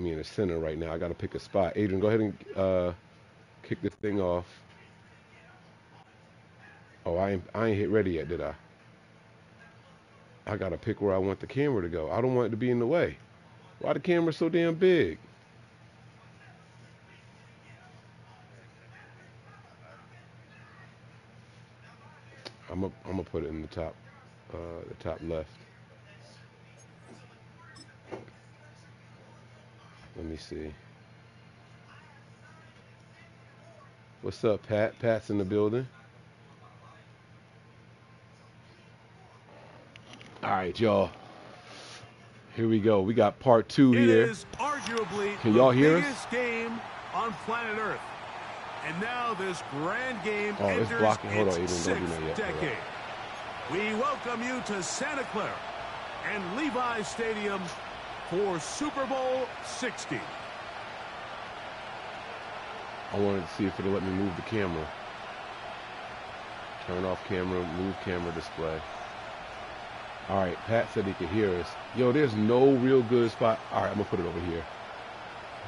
me in the center right now. I got to pick a spot. Adrian, go ahead and kick this thing off. Oh, I ain't hit ready yet, did I? I got to pick where I want the camera to go. I don't want it to be in the way. Why the camera so damn big? I'm gonna put it in the top left. Let me see. What's up, Pat? Pat's in the building. All right, y'all. Here we go. We got part 2 here. It is arguably Can y'all hear us? the biggest game on planet Earth. And now this grand game enters it's blocking. Hold on, its Adrian. Don't do sixth that yet. decade. We welcome you to Santa Clara and Levi Stadium for Super Bowl 60. I wanted to see if it'll let me move the camera. Turn off camera, move camera display. All right, Pat said he could hear us. Yo, there's no real good spot. All right, I'm gonna put it over here.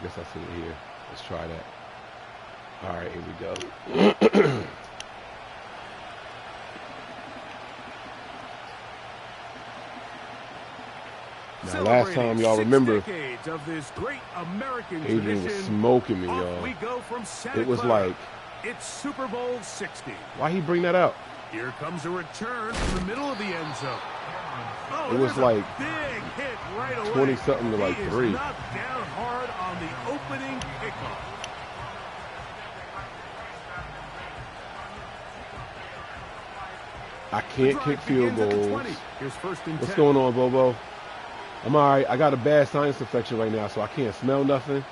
I guess I'll sit it here. Let's try that. All right, here we go. Now, last time, y'all remember, of this great American Adrian was tradition, smoking me, y'all. we go from Santa It was Clara. like, It's Super Bowl 60. why he bring that out? Here comes a return from the middle of the end zone. Oh, It was there's a like big hit right away. 20-something to like He is 3. knocked down hard on the opening kickoff. I can't kick field goals. Here's first and 10. What's going on, Bobo? I'm all right. I got a bad sinus infection right now, so I can't smell nothing.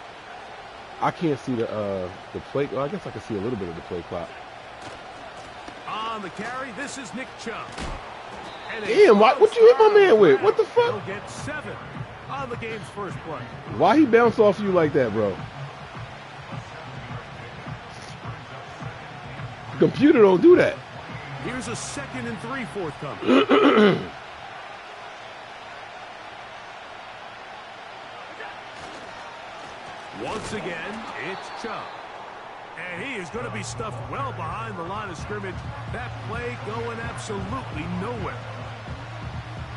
I can't see the play. Well, I guess I can see a little bit of the play clock. On the carry, this is Nick Chubb. Damn, what you hit my man with? What the fuck? He'll get 7 on the game's first play. Why he bounce off you like that, bro? The computer don't do that. Here's a 2nd and 3 forthcoming. Once again, it's Chubb. And he is going to be stuffed well behind the line of scrimmage. That play going absolutely nowhere.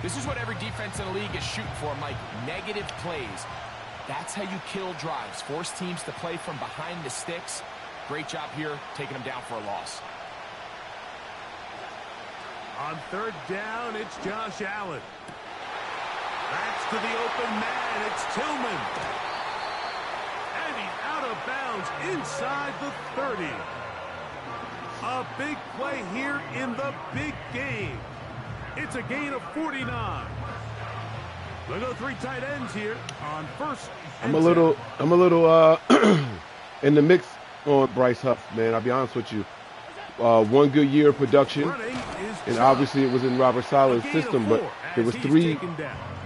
This is what every defense in the league is shooting for, Mike. Negative plays. That's how you kill drives. Force teams to play from behind the sticks. Great job here, taking them down for a loss. On 3rd down, it's Josh Allen. Backs to the open man. It's Tillman. And he's out of bounds inside the 30. A big play here in the big game. It's a gain of 49. We'll go 3 tight ends here on 1st and I'm a little in the mix on Bryce Huff, man. I'll be honest with you. 1 good year of production, and obviously it was in Robert Saleh's system, but there was 3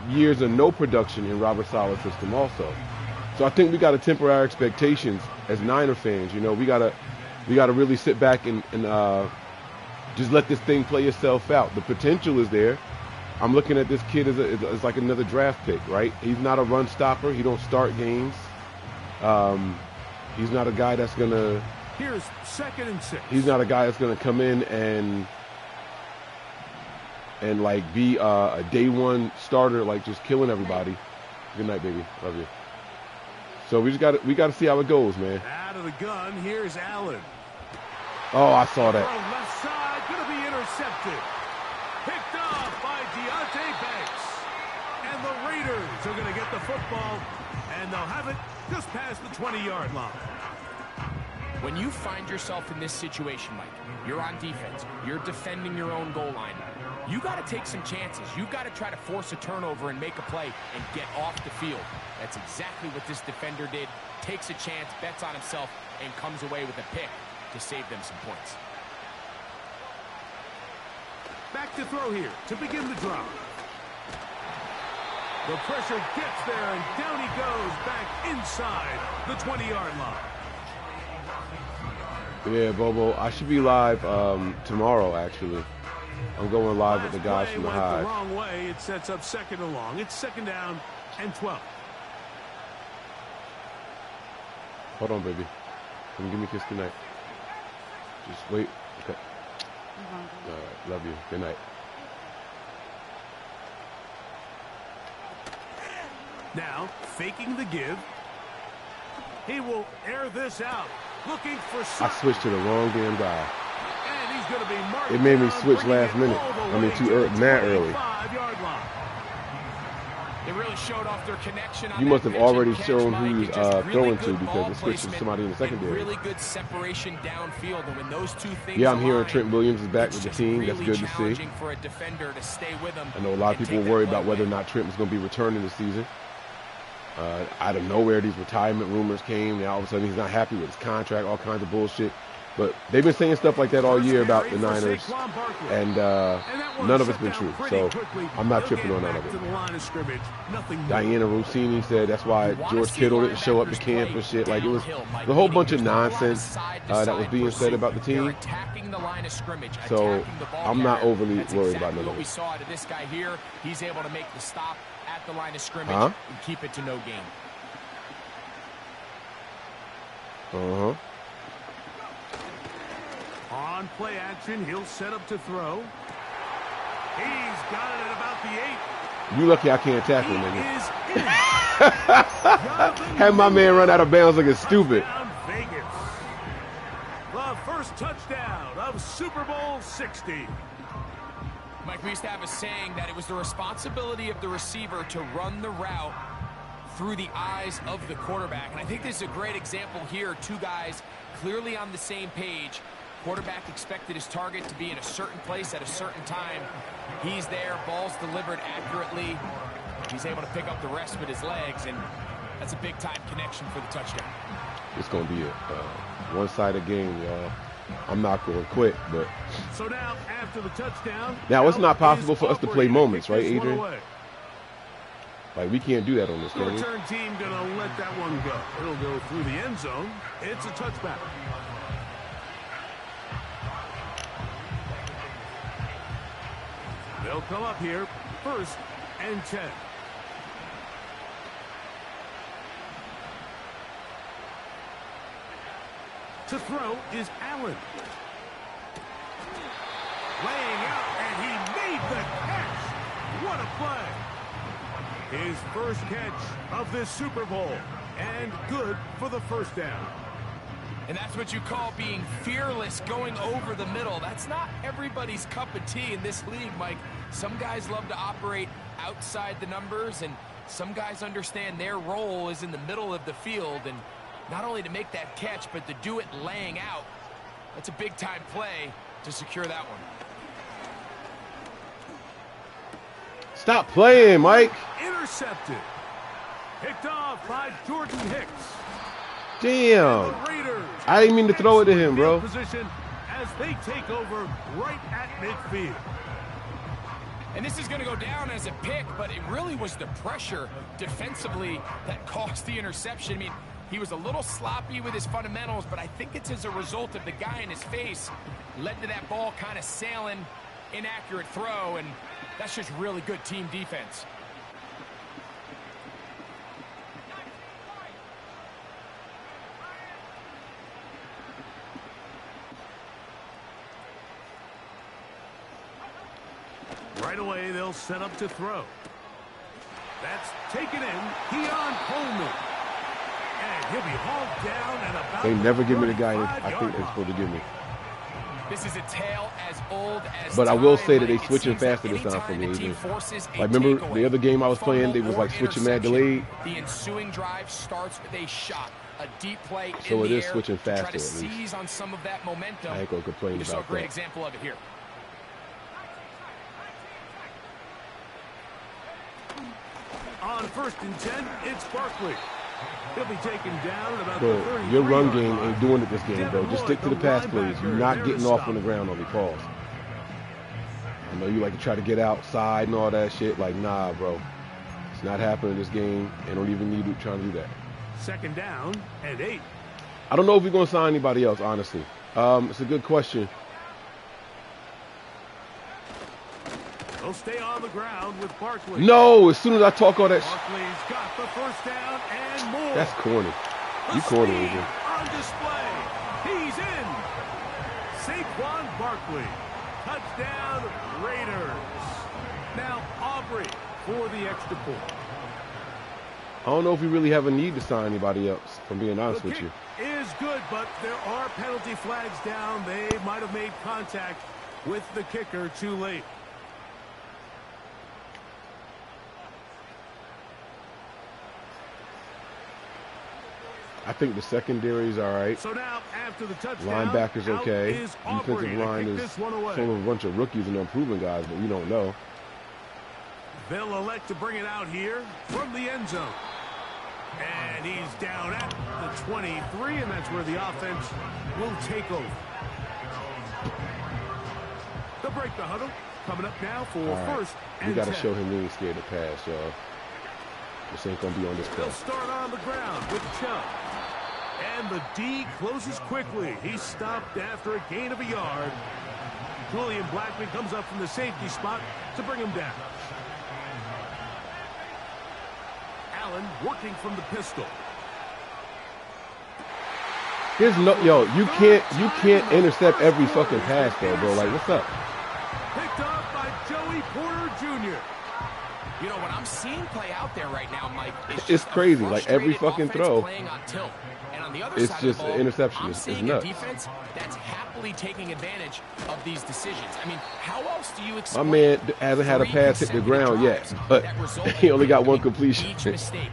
years of no production in Robert Saleh's system also. So I think we got to temper our expectations as Niner fans. You know, we gotta really sit back and just let this thing play itself out. The potential is there. I'm looking at this kid as like another draft pick, right? He's not a run stopper. He don't start games. He's not a guy that's gonna. Here's 2nd and 6. He's not a guy that's gonna come in and like be a day 1 starter, like just killing everybody. Good night, baby. Love you. So we gotta see how it goes, man. Out of the gun, here's Allen. Oh, I saw that. From left side, going to be intercepted. Picked off by Deontay Banks. And the Raiders are going to get the football, and they'll have it just past the 20-yard line. When you find yourself in this situation, Mike, you're on defense, you're defending your own goal line, you got to take some chances. You got to try to force a turnover and make a play and get off the field. That's exactly what this defender did. Takes a chance, bets on himself, and comes away with a pick to save them some points. Back to throw here to begin the drive. The pressure gets there, and down he goes back inside the 20-yard line. Yeah, Bobo. I should be live tomorrow, actually. I'm going live with the guys from the Hive. The wrong way. It sets up 2nd and long. It's 2nd down and 12. Hold on, baby. Can you give me a kiss goodnight? Just wait. Okay. All right. Love you. Good night. Now, faking the give. He will air this out. Looking for I switched to the wrong damn guy. And he's going to be marked. It made me down, switch last minute. I mean, too early, mad early. They really showed off their connection on You must have already shown Mike, who he's throwing to because it switched to somebody in the secondary. Really good separation downfield, and when those two things Yeah, I'm hearing align, Trent Williams is back with the team. Really That's good to see. for a defender to stay with him. I know a lot of people were worried about whether or not Trent was going to be returning this season. Out of nowhere, these retirement rumors came. Now all of a sudden he's not happy with his contract, all kinds of bullshit. But they've been saying stuff like that all year about the Niners, and none of it's been true. So I'm not tripping on none of it. Diana Rossini said that's why George Kittle didn't show up to camp and shit. Like, it was a whole bunch of nonsense that was being said about the team. So I'm not overly worried about none of it. We saw out of this guy here, he's able to make the stop at the line of scrimmage and keep it to no gain. On play action, he'll set up to throw. He's got it at about the 8. You lucky I can't tackle, nigga. Had my man run out of bounds looking stupid. Vegas. The first touchdown of Super Bowl 60. Mike, we used to have a saying that it was the responsibility of the receiver to run the route through the eyes of the quarterback. And I think this is a great example here. Two guys clearly on the same page. Quarterback expected his target to be in a certain place at a certain time. He's there, ball's delivered accurately. He's able to pick up the rest with his legs, and that's a big-time connection for the touchdown. It's going to be a one-sided game, y'all. I'm not going to quit, but... So now, after the touchdown... Now, it's not possible for us to play moments, right, Adrian? Like, we can't do that on this, The can we? return team going to let that one go. It'll go through the end zone. It's a touchback. They'll come up here, 1st and 10. To throw is Allen. Laying out, and he made the catch. What a play. His first catch of this Super Bowl, and good for the first down. And that's what you call being fearless, going over the middle. That's not everybody's cup of tea in this league, Mike. Some guys love to operate outside the numbers, and some guys understand their role is in the middle of the field, and not only to make that catch, but to do it laying out. That's a big-time play to secure that one. Stop playing, Mike. Intercepted. Picked off by Jordan Hicks. Damn. I didn't mean to throw it to him, bro. Position as they take over right at midfield. And this is going to go down as a pick, but it really was the pressure defensively that caused the interception. I mean, he was a little sloppy with his fundamentals, but I think it's as a result of the guy in his face led to that ball kind of sailing, inaccurate throw, and that's just really good team defense. Right away, they'll set up to throw. That's taken in. Keon Coleman. And he'll be hauled down and about. They never give me the guy I think they're supposed to give me. This is a tale as old as But I will time, say that they Mike. switching faster this time for me. Like, remember the other game I was playing, they was like switching mad delayed. The ensuing drive starts with a shot, a deep play So in it the is air switching to try faster to at least. seize on some of that momentum. I ain't gonna complain You saw a about great that. example of it here. On 1st and 10, it's Barkley. He'll be taken down at about Bro, the 33 your run yard game line. ain't doing it this game, bro. Just stick to the pass plays. You're not getting off on the ground on the calls. I know you like to try to get outside and all that shit. Like, nah, bro. It's not happening this game. They don't even need to try to do that. 2nd down and 8. I don't know if we're going to sign anybody else, honestly. It's a good question. They'll stay on the ground with Barkley. No, as soon as I talk all that Barkley's got the 1st down and more. that's corny. You cornering him. On display. He's in. Saquon Barkley. Touchdown, Raiders. Now Aubrey for the extra point. I don't know if we really have a need to sign anybody else, if I'm being honest with you. Is good, but there are penalty flags down. They might have made contact with the kicker too late. I think the secondary is all right. So now, after the touchdown, linebackers okay. Defensive line is some of a bunch of rookies and unproven guys, but we don't know. They'll elect to bring it out here from the end zone. And he's down at the 23, and that's where the offense will take over. They'll break the huddle. Coming up now for first and 10. We got to show him we ain't scared to pass, y'all. This ain't going to be on this play. They'll start on the ground with Chubb. And the D closes quickly. He's stopped after a gain of a yard. Julian Blackman comes up from the safety spot to bring him down. Allen working from the pistol. There's no, you can't intercept every fucking pass though, bro. Like, what's up? Picked up by Joey Porter Jr. You know what I'm seeing play out there right now, Mike? It's crazy. Like every fucking throw, it's just an interception. I'm it's seeing nuts. a defense that's happily taking advantage of these decisions. I mean, how else do you My explain? man hasn't had a pass hit the ground yet, but he only got one completion.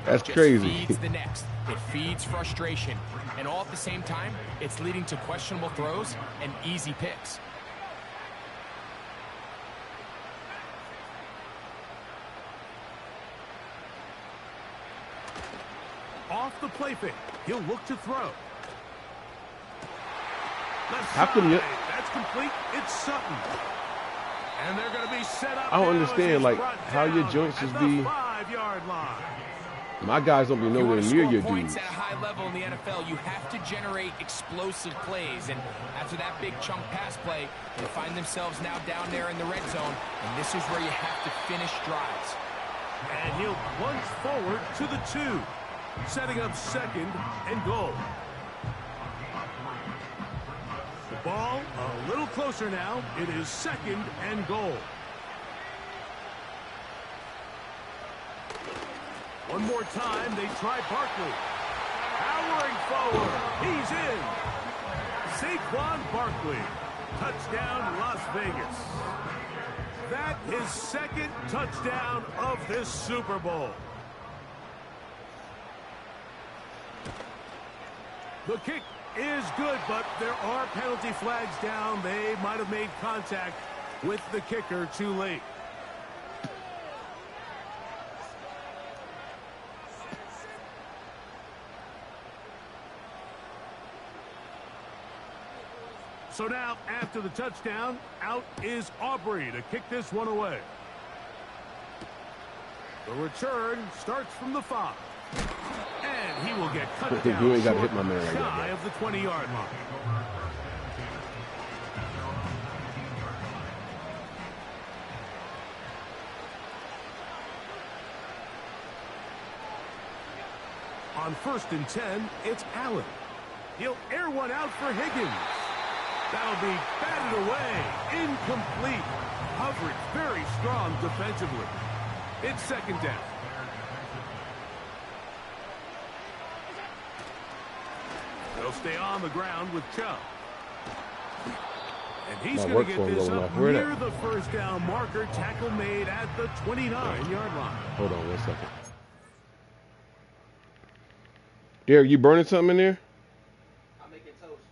That's crazy. Feeds the next. It feeds frustration, and all at the same time, it's leading to questionable throws and easy picks. Off the play fake. He'll look to throw. How come you? That's complete. It's Sutton. And they're going to be set up. I don't understand, like, how your joints just be. 5-yard line. My guys don't be nowhere near your points dudes. at a high level in the NFL, you have to generate explosive plays. And after that big chunk pass play, they find themselves now down there in the red zone. And this is where you have to finish drives. And he'll plunge forward to the 2. Setting up second and goal. The ball a little closer now. It is second and goal. One more time, they try Barkley. Powering forward. He's in. Saquon Barkley. Touchdown, Las Vegas. That is second touchdown of this Super Bowl. The kick is good, but there are penalty flags down. They might have made contact with the kicker too late. So now, after the touchdown, out is Aubrey to kick this one away. The return starts from the 5. And he will get cut down You ain't got to short, hit my man like that, shy bro. of the 20-yard line. On 1st and 10, it's Allen. He'll air one out for Higgins. That'll be batted away. Incomplete. Coverage very strong defensively. It's second down. They'll stay on the ground with Chubb. And he's going to get this up near the first down marker. Tackle made at the 29-yard line. Hold on 1 second. Derek, you burning something in there? I'm making toast.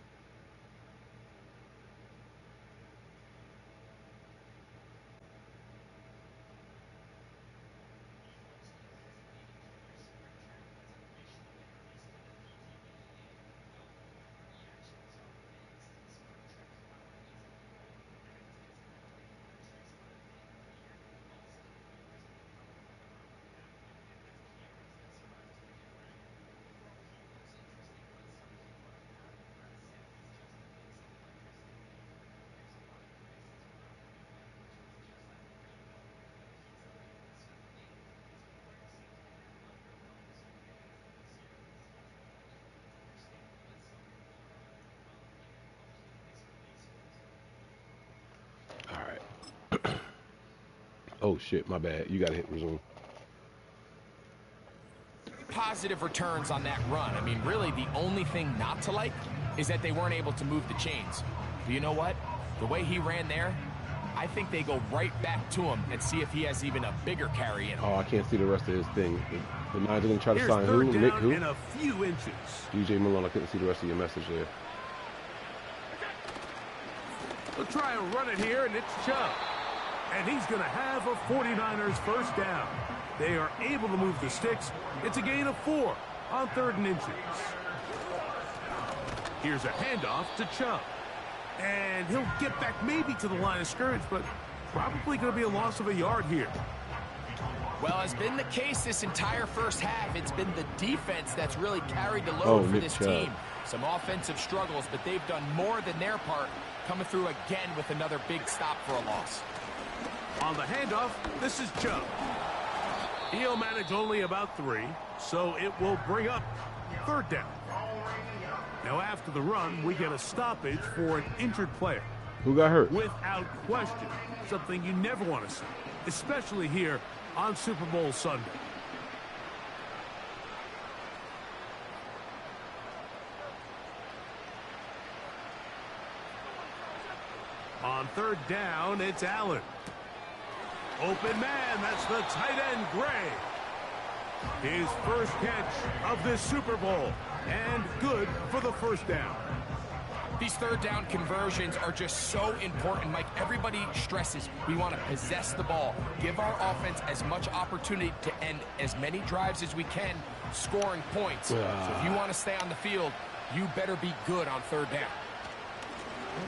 Oh, shit, my bad. You got to hit resume. Positive returns on that run. I mean, really, the only thing not to like is that they weren't able to move the chains. But you know what? The way he ran there, I think they go right back to him and see if he has even a bigger carry in him. Oh, I can't see the rest of his thing. The Niners are going to try to sign who? Nick who? In a few inches. DJ Malone, I couldn't see the rest of your message there. They'll try and run it here, and it's Chubb. And he's going to have a 49ers first down. They are able to move the sticks. It's a gain of 4 on 3rd and inches. Here's a handoff to Chubb. And he'll get back maybe to the line of scrimmage, but probably going to be a loss of a yard here. Well, has been the case this entire first half. It's been the defense that's really carried the load for this team. Some offensive struggles, but they've done more than their part, coming through again with another big stop for a loss. On the handoff, this is Chubb. He'll manage only about 3, so it will bring up 3rd down. Now, after the run, we get a stoppage for an injured player. Who got hurt? Without question, something you never want to see, especially here on Super Bowl Sunday. On 3rd down, it's Allen. Open man, that's the tight end, Gray. His first catch of this Super Bowl, and good for the first down. These 3rd down conversions are just so important. Mike, everybody stresses we want to possess the ball, give our offense as much opportunity to end as many drives as we can, scoring points. So if you want to stay on the field, you better be good on 3rd down.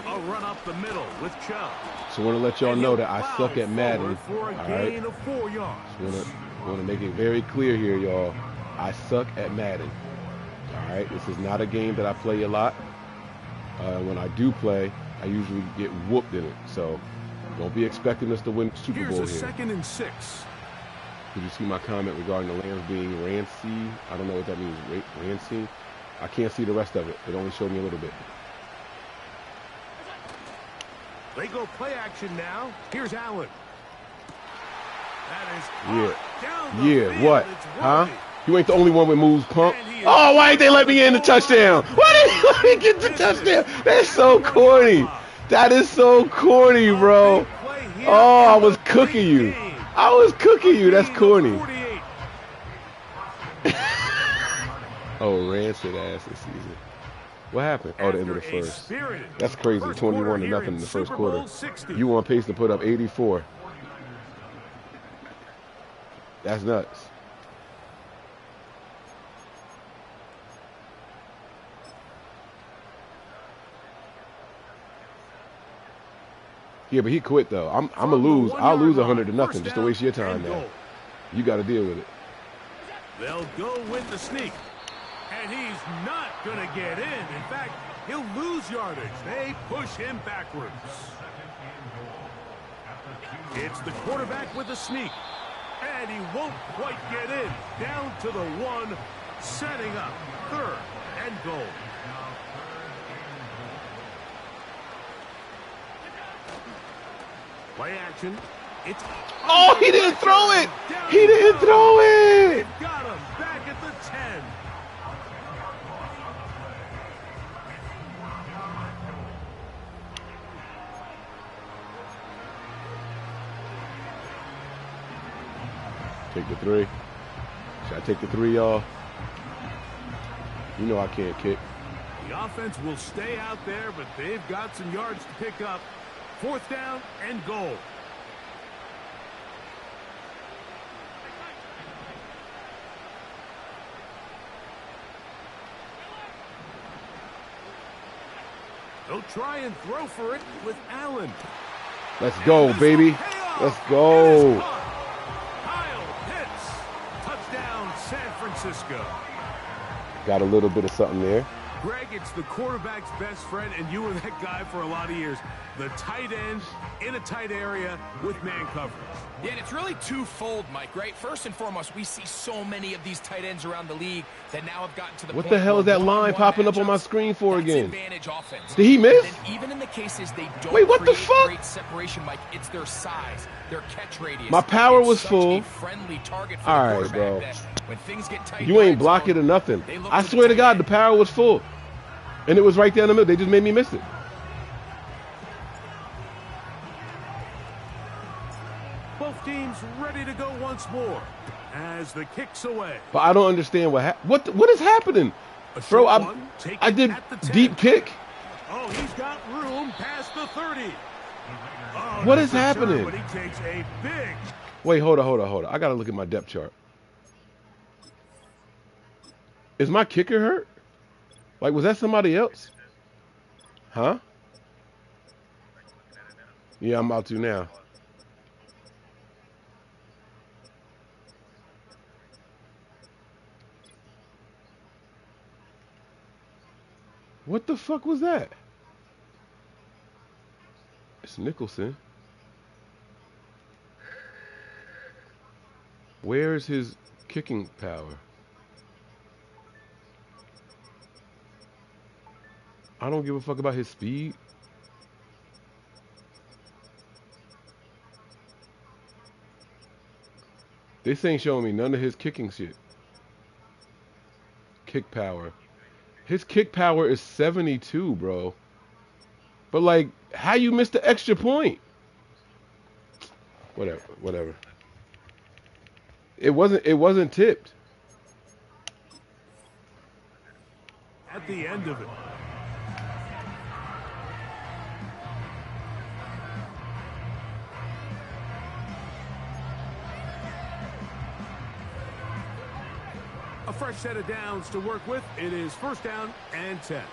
A run up the middle with Chubb. So I want to let y'all know that I suck at Madden. For a all gain right? of 4 yards. I want to make it very clear here, y'all. I suck at Madden. All right? This is not a game that I play a lot. When I do play, I usually get whooped in it. So don't be expecting us to win Super Bowl here. Here's a 2nd and 6. Did you see my comment regarding the Lambs being Rancy? I don't know what that means. Rancy? I can't see the rest of it. It only showed me a little bit. They go play action now. Here's Allen. That is down the field. What? It's Huh? Worthy. You ain't the only one with moves, punk. Oh, why ain't they let me in the touchdown? Why didn't you let me get the touchdown? That's so corny. That is so corny, bro. Oh, I was cooking you. I was cooking you. That's corny. Oh, rancid ass this season. What happened? Oh, the end of the first. That's crazy. 21-0 in the first quarter. You want Pace to put up 84. That's nuts. Yeah, but he quit though. I'm gonna lose. I'll lose 100-0 just to waste your time now. You got to deal with it. They'll go with the sneak. And he's not going to get in. In fact, he'll lose yardage. They push him backwards. It's the quarterback with the sneak. And he won't quite get in. Down to the 1, setting up 3rd and goal. Play action. It's he didn't throw it. He didn't throw it. They've got him back at the 10. Take the 3. Should I take the 3, y'all? You know I can't kick. The offense will stay out there, but they've got some yards to pick up. 4th down and goal. They'll try and throw for it with Allen. Let's go, baby. Let's go. Kyle Pitts. Touchdown, San Francisco. Got a little bit of something there. Greg, it's the quarterback's best friend, and you were that guy for a lot of years. The tight end in a tight area with man coverage. Yeah, and it's really twofold, Mike, right? First and foremost, we see so many of these tight ends around the league that now have gotten to the point. What the hell is that line popping up on my screen for again? Advantage offense. Did he miss? And even in the cases they don't Wait, what the fuck? Great separation, Mike, it's their size, their catch radius. My power it's was such full. A friendly target for All the right, bro. that when things get tight, You ain't blocking or nothing. I swear to God, the power was full. And it was right there in the middle. They just made me miss it. Both teams ready to go once more as the kick's away. But I don't understand what is happening. Bro, I did deep kick. Oh, he's got room past the 30. Oh, what is happening? But he takes a big... Wait, hold on. I got to look at my depth chart. Is my kicker hurt? Like, was that somebody else? Huh? Yeah, I'm about to now. What the fuck was that? It's Nicholson. Where is his kicking power? I don't give a fuck about his speed. This ain't showing me none of his kicking shit. Kick power. His kick power is 72, bro. But like, how you missed the extra point? Whatever. It wasn't tipped. At the end of it. A fresh set of downs to work with. It is first down and 10.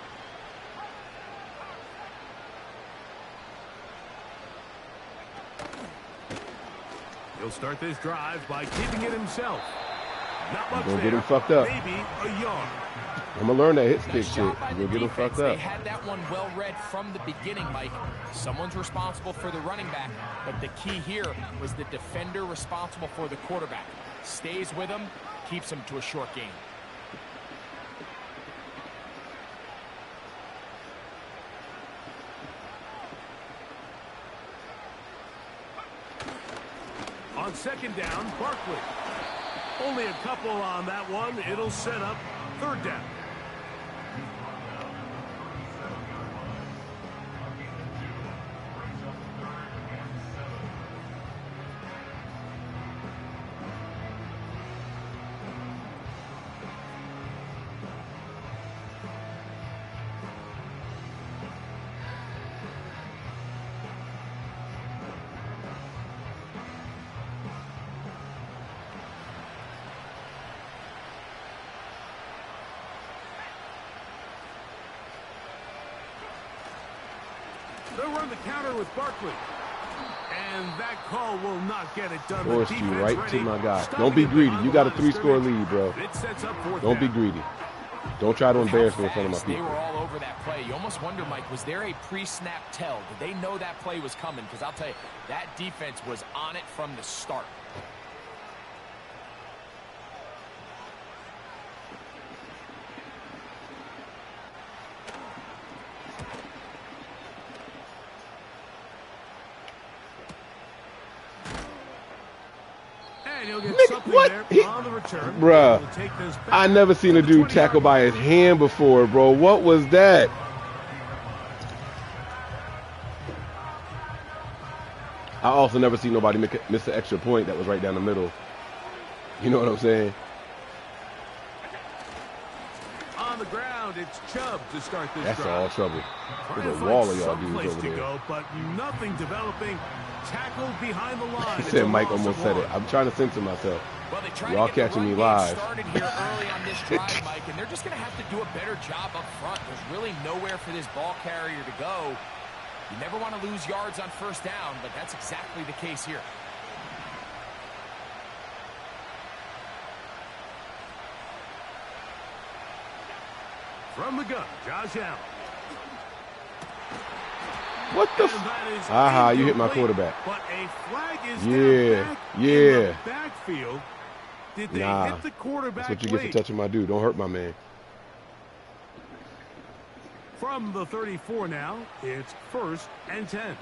He'll start this drive by keeping it himself. Not much there. Get him fucked up. Maybe a yard. I'm gonna learn that hit stick shit. You'll get him fucked up. They had that one well read from the beginning, Mike. Someone's responsible for the running back, but the key here was the defender responsible for the quarterback. Stays with him, keeps him to a short game. On second down, Barkley. Only a couple on that one. It'll set up third down. They'll run the counter with Barkley. And that call will not get it done. Forced you right to my guy. Don't be greedy. You got a 3-score lead, bro. Don't be greedy. Don't try to embarrass me in front of my people. They were all over that play. You almost wonder, Mike, was there a pre-snap tell? Did they know that play was coming? Because I'll tell you, that defense was on it from the start. Nigga, what? Bruh, I never seen a dude tackle by his hand before, bro. What was that? I also never seen nobody miss an extra point that was right down the middle. You know what I'm saying? On the ground, it's Chubb to start this drive. That's all trouble. There's a wall of y'all dudes over there. Go, but nothing developing. Tackled behind the line. He said Mike almost said it. I'm trying to censor myself. Well, y'all catching me live. Started here early on this drive, Mike, and they're just going to have to do a better job up front. There's really nowhere for this ball carrier to go. You never want to lose yards on first down, but that's exactly the case here. From the gun, Josh Allen. What the? Aha, you hit my quarterback. But a flag is yeah. in the backfield. Did they hit the quarterback? That's what you get for touching my dude. Don't hurt my man. From the 34 now, it's 1st and 10.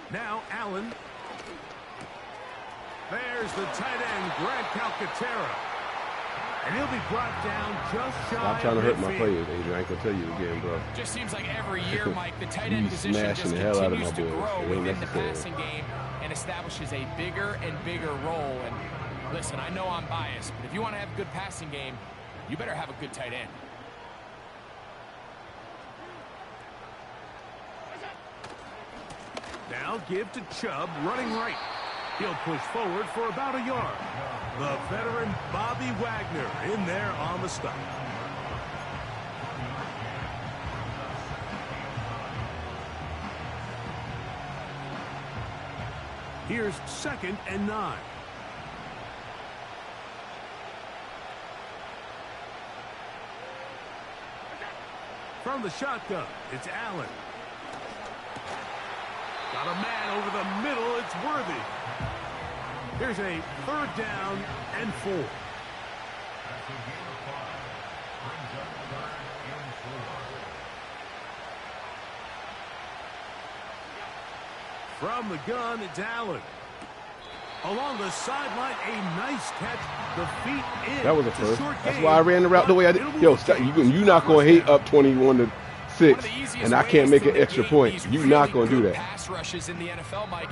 Now Allen. There's the tight end, Greg Calcaterra. And he'll be brought down just shy. Stop trying to hurt my players, Adrian. I ain't gonna tell you again, bro. Just seems like every year, Mike, the tight end position smashing just the hell out of continues my to boys. grow It ain't within the necessary. passing game and establishes a bigger and bigger role. And listen, I know I'm biased, but if you want to have a good passing game, you better have a good tight end. Now give to Chubb, running right. He'll push forward for about a yard. The veteran Bobby Wagner in there on the stop. Here's 2nd and 9. From the shotgun, it's Allen. Got a man over the middle. It's Worthy. Here's a 3rd down and 4. From the gun, it's Allen. Along the sideline, a nice catch. The feet in. That was a first. That's why I ran the route the way I did. Yo, stop, you're not going to hate up 21-6, and I can't make an extra point. You're not going to do that. Pass rushes in the NFL, Mike,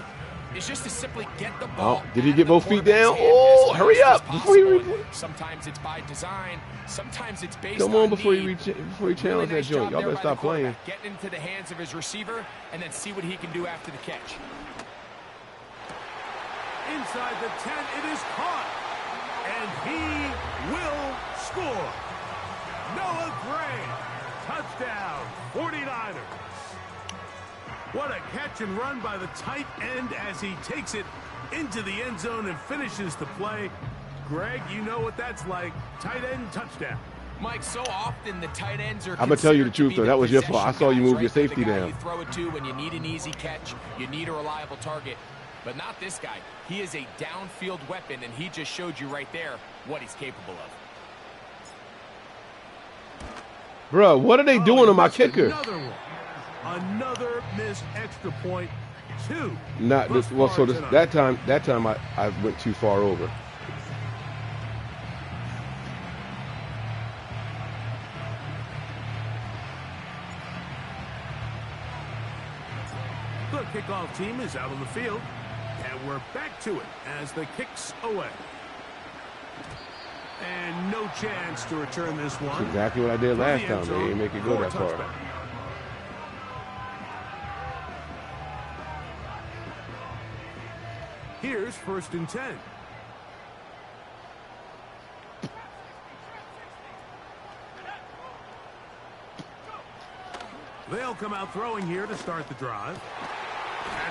is just to simply get the ball. Did he get both feet down? Oh, hurry up before you. Sometimes it's by design. Sometimes it's based Come on before need. you challenge that joint. Y'all better stop playing. Getting into the hands of his receiver and then see what he can do after the catch. Inside the 10, it is caught. And he will score. Noah Gray, touchdown, 49ers. What a catch and run by the tight end as he takes it into the end zone and finishes the play. Greg, you know what that's like. Tight end touchdown. Mike, so often the tight ends are. I'm gonna tell you the truth, though. That was your fault. I saw you move your safety down. You throw it to when you need an easy catch, you need a reliable target. But not this guy. He is a downfield weapon, and he just showed you right there what he's capable of. Bro, what are they doing to my kicker? Another one. Another missed extra point. 2. Not this. Well, so this, that time I went too far over. The kickoff team is out on the field, and we're back to it as the kick's away. And no chance to return this one. That's exactly what I did last time. They didn't make it go that far. Here's 1st and 10. They'll come out throwing here to start the drive.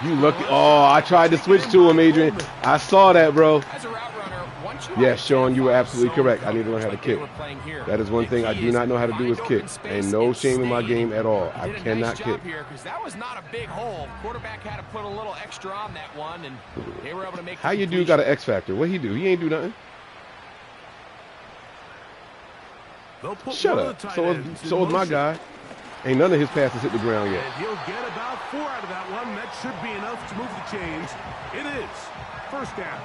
You lucky. Oh, I tried to switch to him, Adrian. I saw that, bro. As a route runner, once you Yes, Sean, you were absolutely correct. I need to learn how to kick. That is one thing I do not know how to do is kick. And no shame in my game at all. I cannot kick. Here because that was not a big hole. Quarterback had to put a little extra on that one, and they were able to make. How you do got an X factor? What he do? He ain't do nothing. Shut up. So is my guy. Ain't none of his passes hit the ground yet. And he'll get about 4 out of that one. That should be enough to move the chains. It is 1st down.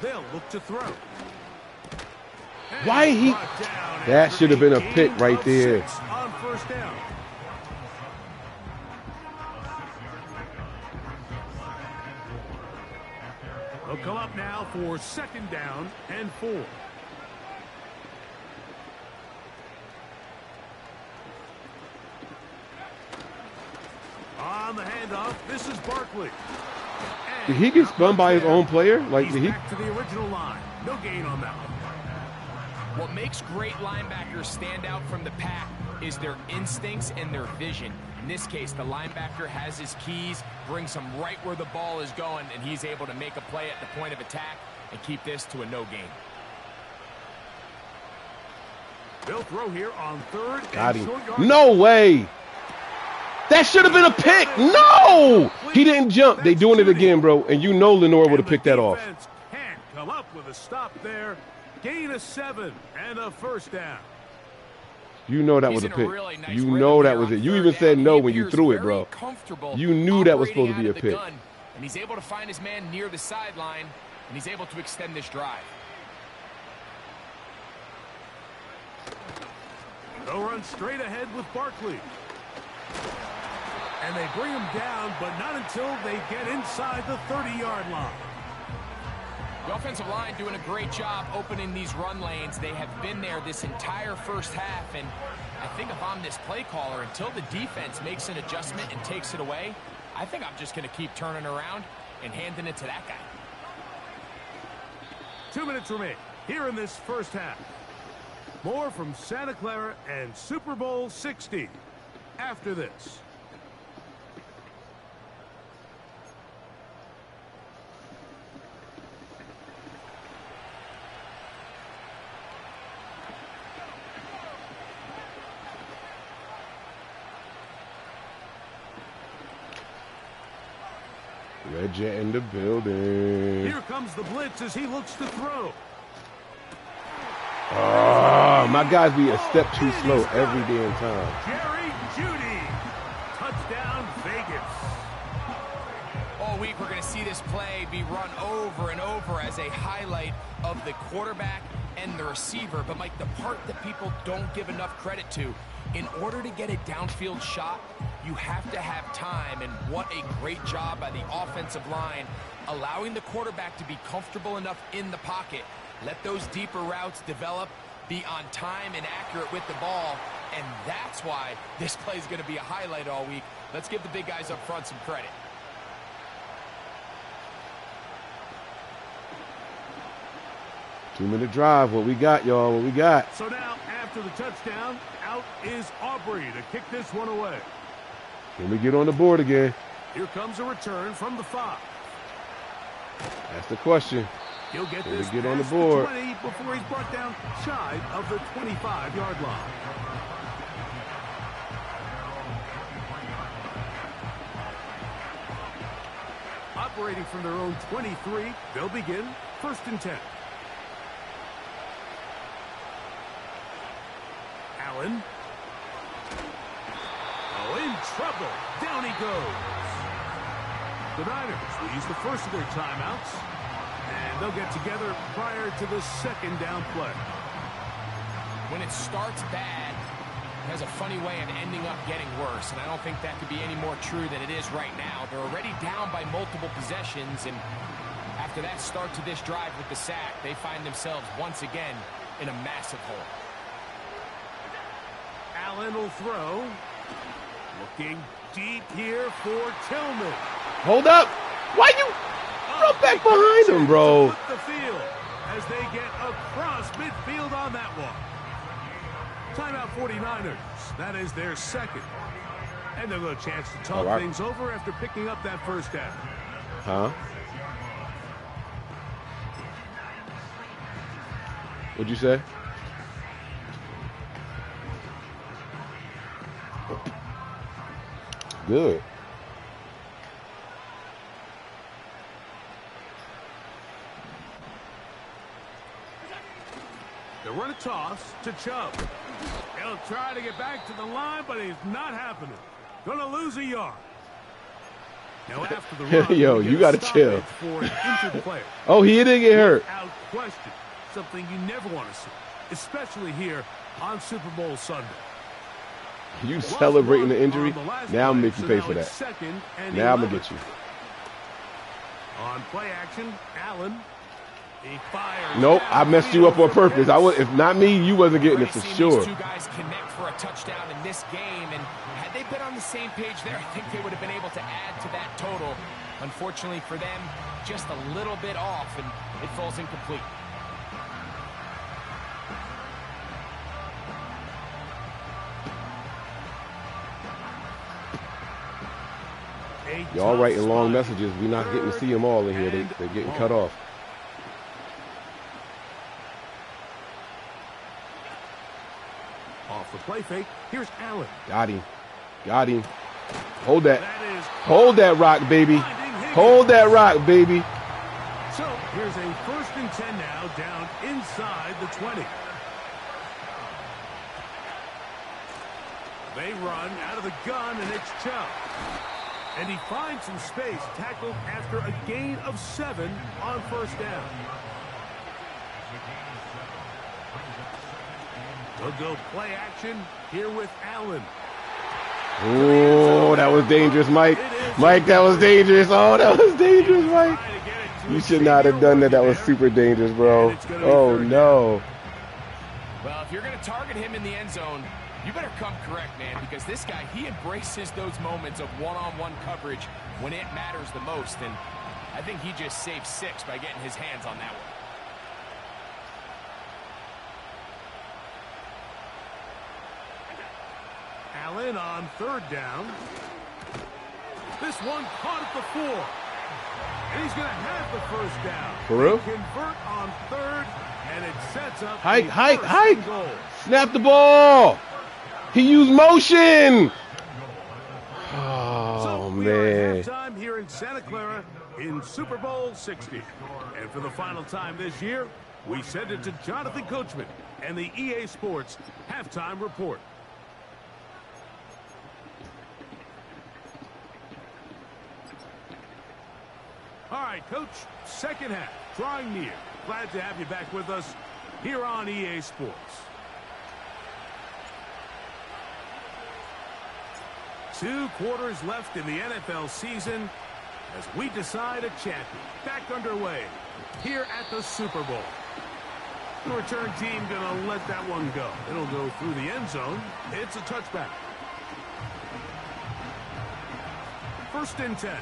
They'll look to throw. Why he? That should have been a pick right there. On 1st down. They'll come up now for 2nd down and 4. on the handoff. This is Barkley. Did he get spun by his own player? Like, He's did he? back to the original line. No gain on that one. What makes great linebackers stand out from the pack is their instincts and their vision. In this case, the linebacker has his keys, brings him right where the ball is going, and he's able to make a play at the point of attack and keep this to a no gain. They'll throw here on third. Got him. No way. That should have been a pick. No! He didn't jump. They doing it again, bro. And you know Lenore would have picked that off. Can't come up with a stop there. Gain of 7 and a first down. You know that was a pick. You know that was it. You even said no when you threw it, bro. You knew that was supposed to be a pick. And he's able to find his man near the sideline, and he's able to extend this drive. They'll run straight ahead with Barkley. And they bring him down, but not until they get inside the 30-yard line. The offensive line doing a great job opening these run lanes. They have been there this entire first half, and I think if I'm this play caller, until the defense makes an adjustment and takes it away, I think I'm just going to keep turning around and handing it to that guy. 2 minutes remain here in this first half. More from Santa Clara and Super Bowl 60 after this. Red Jet in the building. Here comes the blitz as he looks to throw. Oh, my guys be a step too slow every damn time. Jerry Jeudy. Touchdown, Vegas. All week we're going to see this play be run over and over as a highlight of the quarterback and the receiver. But, Mike, the part that people don't give enough credit to, in order to get a downfield shot, you have to have time, and what a great job by the offensive line, allowing the quarterback to be comfortable enough in the pocket, let those deeper routes develop, be on time and accurate with the ball, and that's why this play is going to be a highlight all week. Let's give the big guys up front some credit. Two-minute drive. What we got, y'all? What we got? So now, after the touchdown, out is Aubrey to kick this one away. Can we get on the board again? Here comes a return from the 5. That's the question. He'll get Can we this get on the past board? 20 before he's brought down shy of the 25-yard line. Operating from their own 23, they'll begin 1st and 10. Allen. Oh, in trouble. Down he goes. The Niners will use the first of their timeouts, and they'll get together prior to the 2nd down play. When it starts bad, it has a funny way of ending up getting worse, and I don't think that could be any more true than it is right now. They're already down by multiple possessions, and after that start to this drive with the sack, they find themselves once again in a massive hole. Allen will throw. Looking deep here for Tillman. Hold up. Why you run back behind him, bro? The field as they get across midfield on that one. Timeout 49ers. That is their 2nd. And they'll get a chance to talk things over after picking up that first down. Huh? What'd you say? Good. They run a toss to Chubb. He'll try to get back to the line, but he's not happening. Gonna lose a yard. Now after the run, yo, you gotta chill. For an injured player. Oh, he didn't get hurt. Without question, something you never want to see, especially here on Super Bowl Sunday. You celebrating the injury? Now I'm making you pay for that. Now I'm gonna get you. On play action, Allen. He fires. Nope, I messed you up on purpose. If not me, you wasn't getting it for sure. Two guys connect for a touchdown in this game, and had they been on the same page there, I think they would have been able to add to that total. Unfortunately for them, just a little bit off, and it falls incomplete. Y'all writing long messages. We're not getting to see them all in here. They're getting cut off. Off the play fake, here's Allen. Got him. Got him. Hold that. Hold that rock, baby. Hold that rock, baby. So here's a 1st and 10 now, down inside the 20. They run out of the gun, and it's Chubb. And he finds some space, tackled after a gain of 7 on 1st down. They'll go play action here with Allen. Oh, that was dangerous, Mike. Mike, that was dangerous. Oh, that was dangerous, Mike. You should not have done that. That was super dangerous, bro. Oh, no. Well, if you're going to target him in the end zone, you better come correct, man, because this guy, he embraces those moments of one-on-one coverage when it matters the most, and I think he just saved 6 by getting his hands on that one. Allen on 3rd down. This one caught at the 4. And he's going to have the 1st down. For real? They convert on 3rd, and it sets up Hike. goal. Snap the ball. He used motion. Oh, We are man. at halftime here in Santa Clara in Super Bowl 60. And for the final time this year, we send it to Jonathan Coachman and the EA Sports Halftime Report. All right, Coach, 2nd half, drawing near. Glad to have you back with us here on EA Sports. Two quarters left in the NFL season as we decide a champion. Back underway here at the Super Bowl. The return team going to let that one go. It'll go through the end zone. It's a touchback. 1st and 10.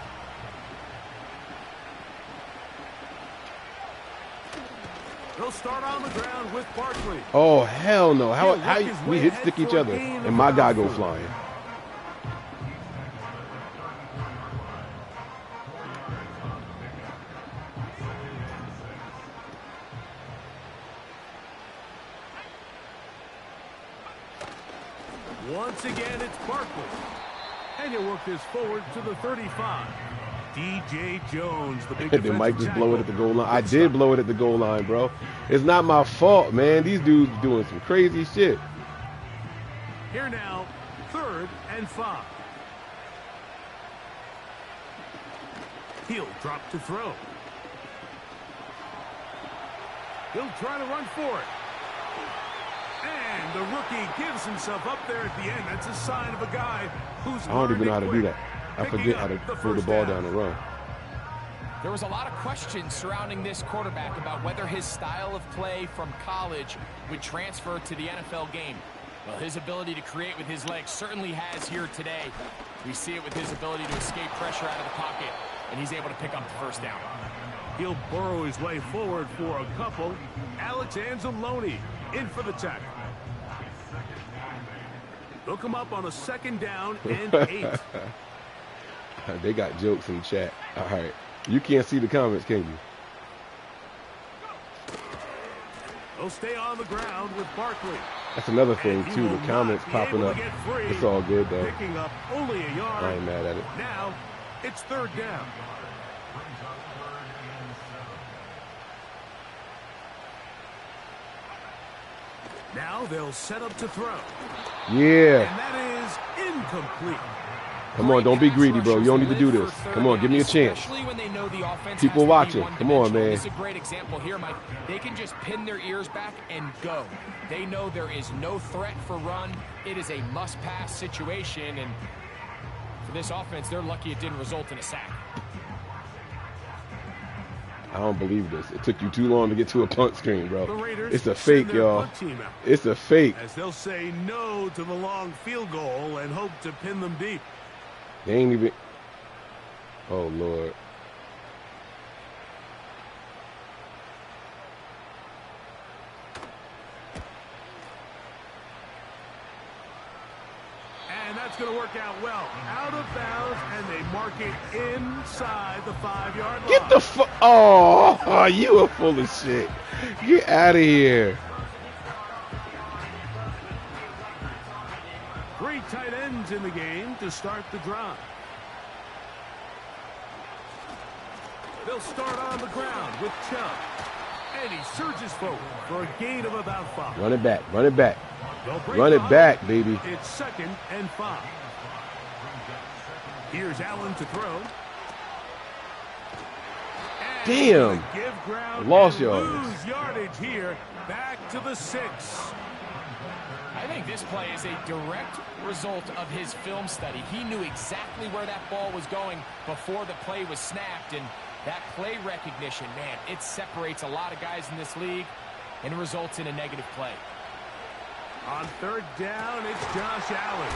They'll start on the ground with Barkley. Oh, hell no. How we hit stick each other, and my guy go flying. Once again, it's Barkley. And he'll work this forward to the 35. DJ Jones, the big Did Mike just blow it at the goal line? I did blow it at the goal line, bro. It's not my fault, man. These dudes doing some crazy shit. Here now, 3rd and 5. He'll drop to throw. He'll try to run for it. And the rookie gives himself up there at the end. That's a sign of a guy who's I don't even know how to do quick. that. I forget how to throw the ball down and run. There was a lot of questions surrounding this quarterback about whether his style of play from college would transfer to the NFL game. Well, his ability to create with his legs certainly has here today. We see it with his ability to escape pressure out of the pocket, and he's able to pick up the 1st down. He'll burrow his way forward for a couple. Alex Anzalone in for the tackle. They'll come up on a 2nd down and 8. They got jokes in the chat. All right. You can't see the comments, can you? They'll stay on the ground with Barkley. That's another thing, too. The comments popping up. It's all good, though. Picking up only a yard. I ain't mad at it. Now, it's 3rd down. Now they'll set up to throw. Yeah. And that is incomplete. Come on, don't be greedy, bro. You don't need to do this. Come on, give me a chance. Especially when they know the offense People watching. Come on, man. This is a great example here, Mike. They can just pin their ears back and go. They know there is no threat for run. It is a must-pass situation, and for this offense, they're lucky it didn't result in a sack. I don't believe this. It took you too long to get to a punt screen, bro. The Raiders It's a send fake, their y'all. punt team out, It's a fake. as they'll say no to the long field goal and hope to pin them deep. They ain't even. Oh, Lord. And that's going to work out well. Out of bounds, and they mark it inside the 5-yard line. Get the fuck. Oh, you are full of shit. Get out of here. 3 tight ends in the game to start the drive. They'll start on the ground with Chubb. And he surges forward for a gain of about 5. Run it back. Run it back. Run Run it back, baby. It's 2nd and 5. Here's Allen to throw. And Damn. give ground Lost and yards. lose yardage here. Back to the 6. I think this play is a direct result of his film study. He knew exactly where that ball was going before the play was snapped, and that play recognition, man, it separates a lot of guys in this league and results in a negative play. On 3rd down, it's Josh Allen.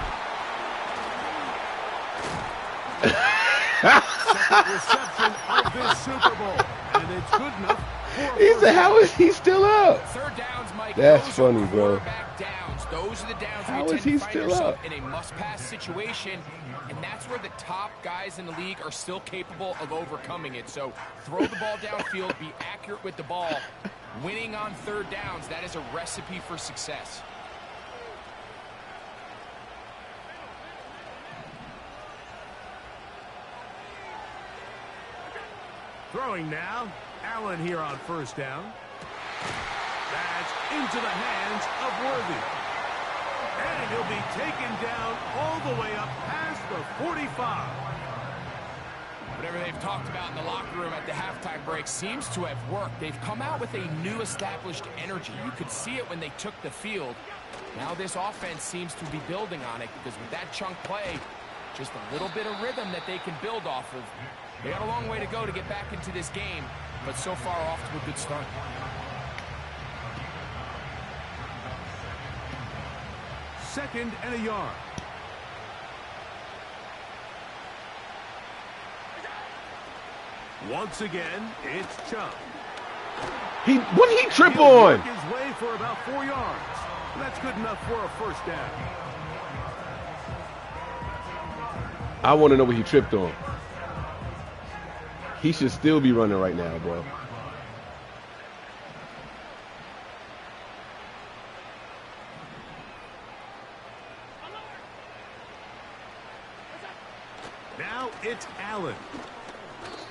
Second reception of this Super Bowl, and it's good enough for He said, how is he still up? 3rd downs, Mike. That's those funny, are bro. quarterback downs. Those are the downs How where you is tend he to find still yourself up? in a must-pass situation, and that's where the top guys in the league are still capable of overcoming it. So throw the ball downfield, be accurate with the ball. Winning on 3rd downs, that is a recipe for success. Throwing now, Allen here on 1st down. That's into the hands of Worthy. And he'll be taken down all the way up past the 45. Whatever they've talked about in the locker room at the halftime break seems to have worked. They've come out with a new established energy. You could see it when they took the field. Now this offense seems to be building on it, because with that chunk play, just a little bit of rhythm that they can build off of. They got a long way to go to get back into this game, but so far off to a good start. Second and a yard. Once again, it's Chubb. What did he trip He'll on? work his way for about 4 yards. That's good enough for a 1st down. I want to know what he tripped on. He should still be running right now, bro. Now it's Allen.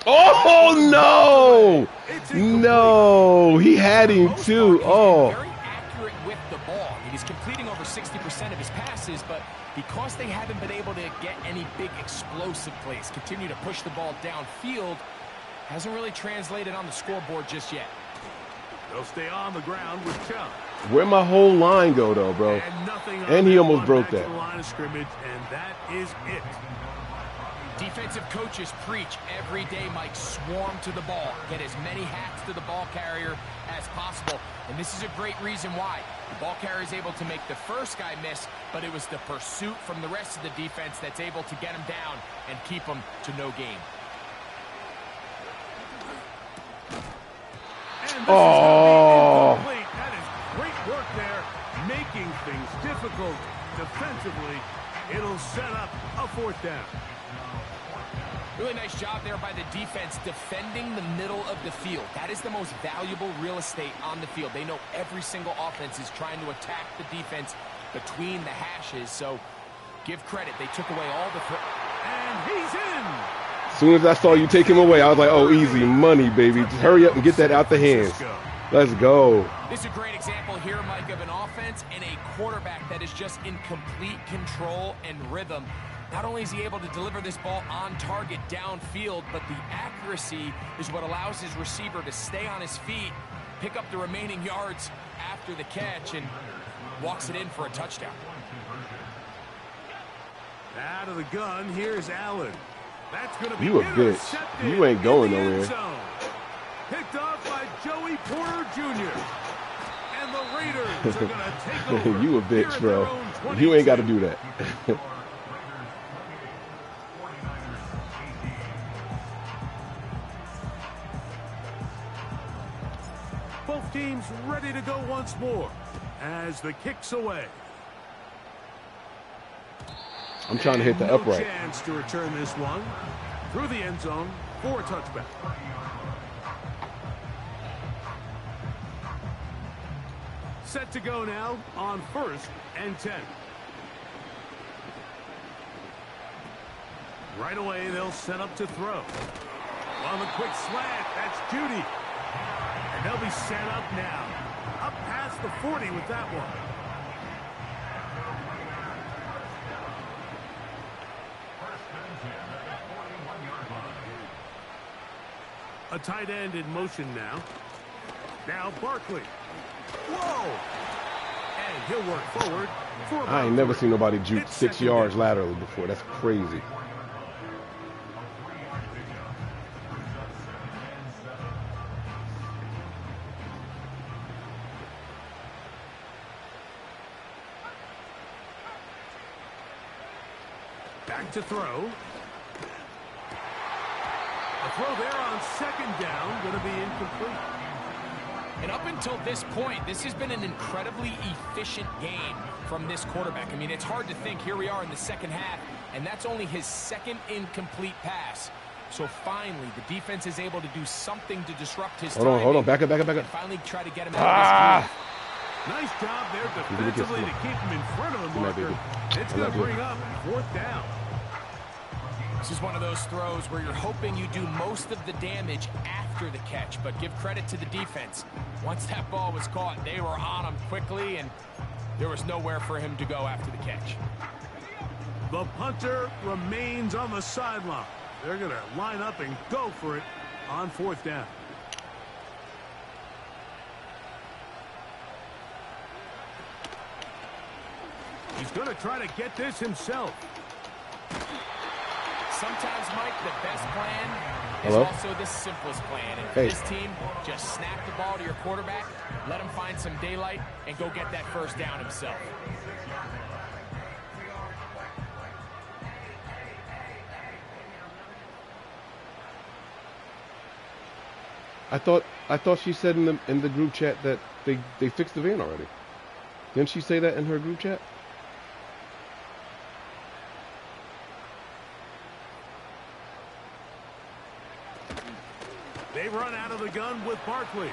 Oh, no! No, he had him too. Oh. Very accurate with the ball. He's completing over 60% of his passes, but because they haven't been able to get any big explosive plays, continue to push the ball downfield, hasn't really translated on the scoreboard just yet. They'll stay on the ground with Chubb. Where'd my whole line go, though, bro? And nothing on And he that almost one, broke back to that. the line of scrimmage, and that is it. Defensive coaches preach every day, Mike, swarm to the ball. Get as many hats to the ball carrier as possible. And this is a great reason why. The ball carrier is able to make the first guy miss, but it was the pursuit from the rest of the defense that's able to get him down and keep him to no gain. And this Oh. is going to be incomplete. That is great work there, making things difficult defensively. It'll set up a 4th down. Really nice job there by the defense defending the middle of the field. That is the most valuable real estate on the field. They know every single offense is trying to attack the defense between the hashes, so give credit. They took away all the... And he's in. As soon as I saw you take him away, I was like, oh, easy money, baby. Just hurry up and get that out the hands. Let's go. This is a great example here, Mike, of an offense and a quarterback that is just in complete control and rhythm. Not only is he able to deliver this ball on target downfield, but the accuracy is what allows his receiver to stay on his feet, pick up the remaining yards after the catch, and walks it in for a touchdown. Out of the gun, here's Allen. That's going to be You a bitch. intercepted You ain't going in the end nowhere. zone. Picked Joey Porter Jr. And the Raiders are going to take over. You a bitch, bro. You ain't got to do that. Both teams ready to go once more as the kick's away. I'm trying to hit the upright. No chance to return this one through the end zone for a touchback. Set to go now on 1st and 10. Right away, they'll set up to throw. On the quick slant, that's Judy. And they'll be set up now. Up past the 40 with that one. A tight end in motion now. Now Barkley. Whoa! And he'll work forward. I ain't never seen nobody juke 6 yards laterally before. That's crazy. Back to throw. A throw there on 2nd down, going to be incomplete. And up until this point, this has been an incredibly efficient game from this quarterback. I mean, it's hard to think. Here we are in the 2nd half, and that's only his 2nd incomplete pass. So finally, the defense is able to do something to disrupt his timing. Hold on. Back up. And finally try to get him out of his groove. Nice job there defensively to keep him in front of the marker. It's going to bring up 4th down. This is one of those throws where you're hoping you do most of the damage after the catch, but give credit to the defense. Once that ball was caught, they were on him quickly, and there was nowhere for him to go after the catch. The punter remains on the sideline. They're going to line up and go for it on 4th down. He's going to try to get this himself. Sometimes, Mike, the best plan is also the simplest plan. And for this team, just snap the ball to your quarterback, let him find some daylight, and go get that 1st down himself. I thought she said in the group chat that they fixed the van already. Didn't she say that in her group chat? They run out of the gun with Barkley.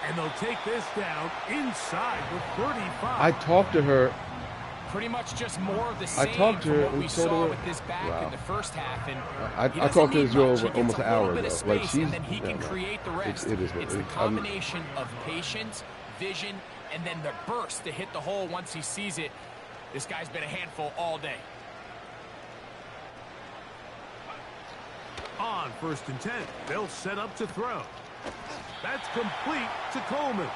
And they'll take this down inside with 35. I talked to her. Pretty much just more of the same. I talked to her what and we told saw her, with this back in the 1st half. And I talked to this girl over almost an hour ago. Like she's, and then he can create the rest. It's the combination of patience, vision, and then the burst to hit the hole once he sees it. This guy's been a handful all day. On 1st and 10, they'll set up to throw. That's complete to Coleman.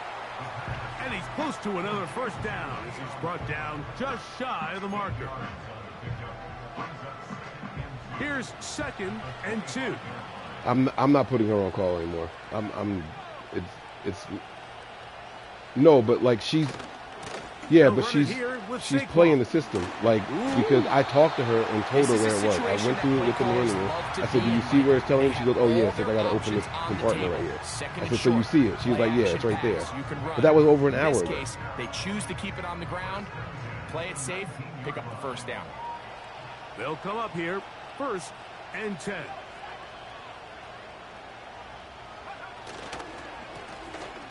And he's close to another 1st down as he's brought down just shy of the marker. Here's 2nd and 2. I'm not putting her on call anymore. No, but like she's playing the system, like, because I talked to her and told her where it was. I went through it with the manual. I said, do you see where it's telling you? She goes, oh yeah, it's like I gotta open this compartment right here. I said, so you see it? She was like, yeah, it's right there. But that was over an hour ago. In this case, they choose to keep it on the ground, play it safe, pick up the 1st down. They'll come up here, 1st and 10.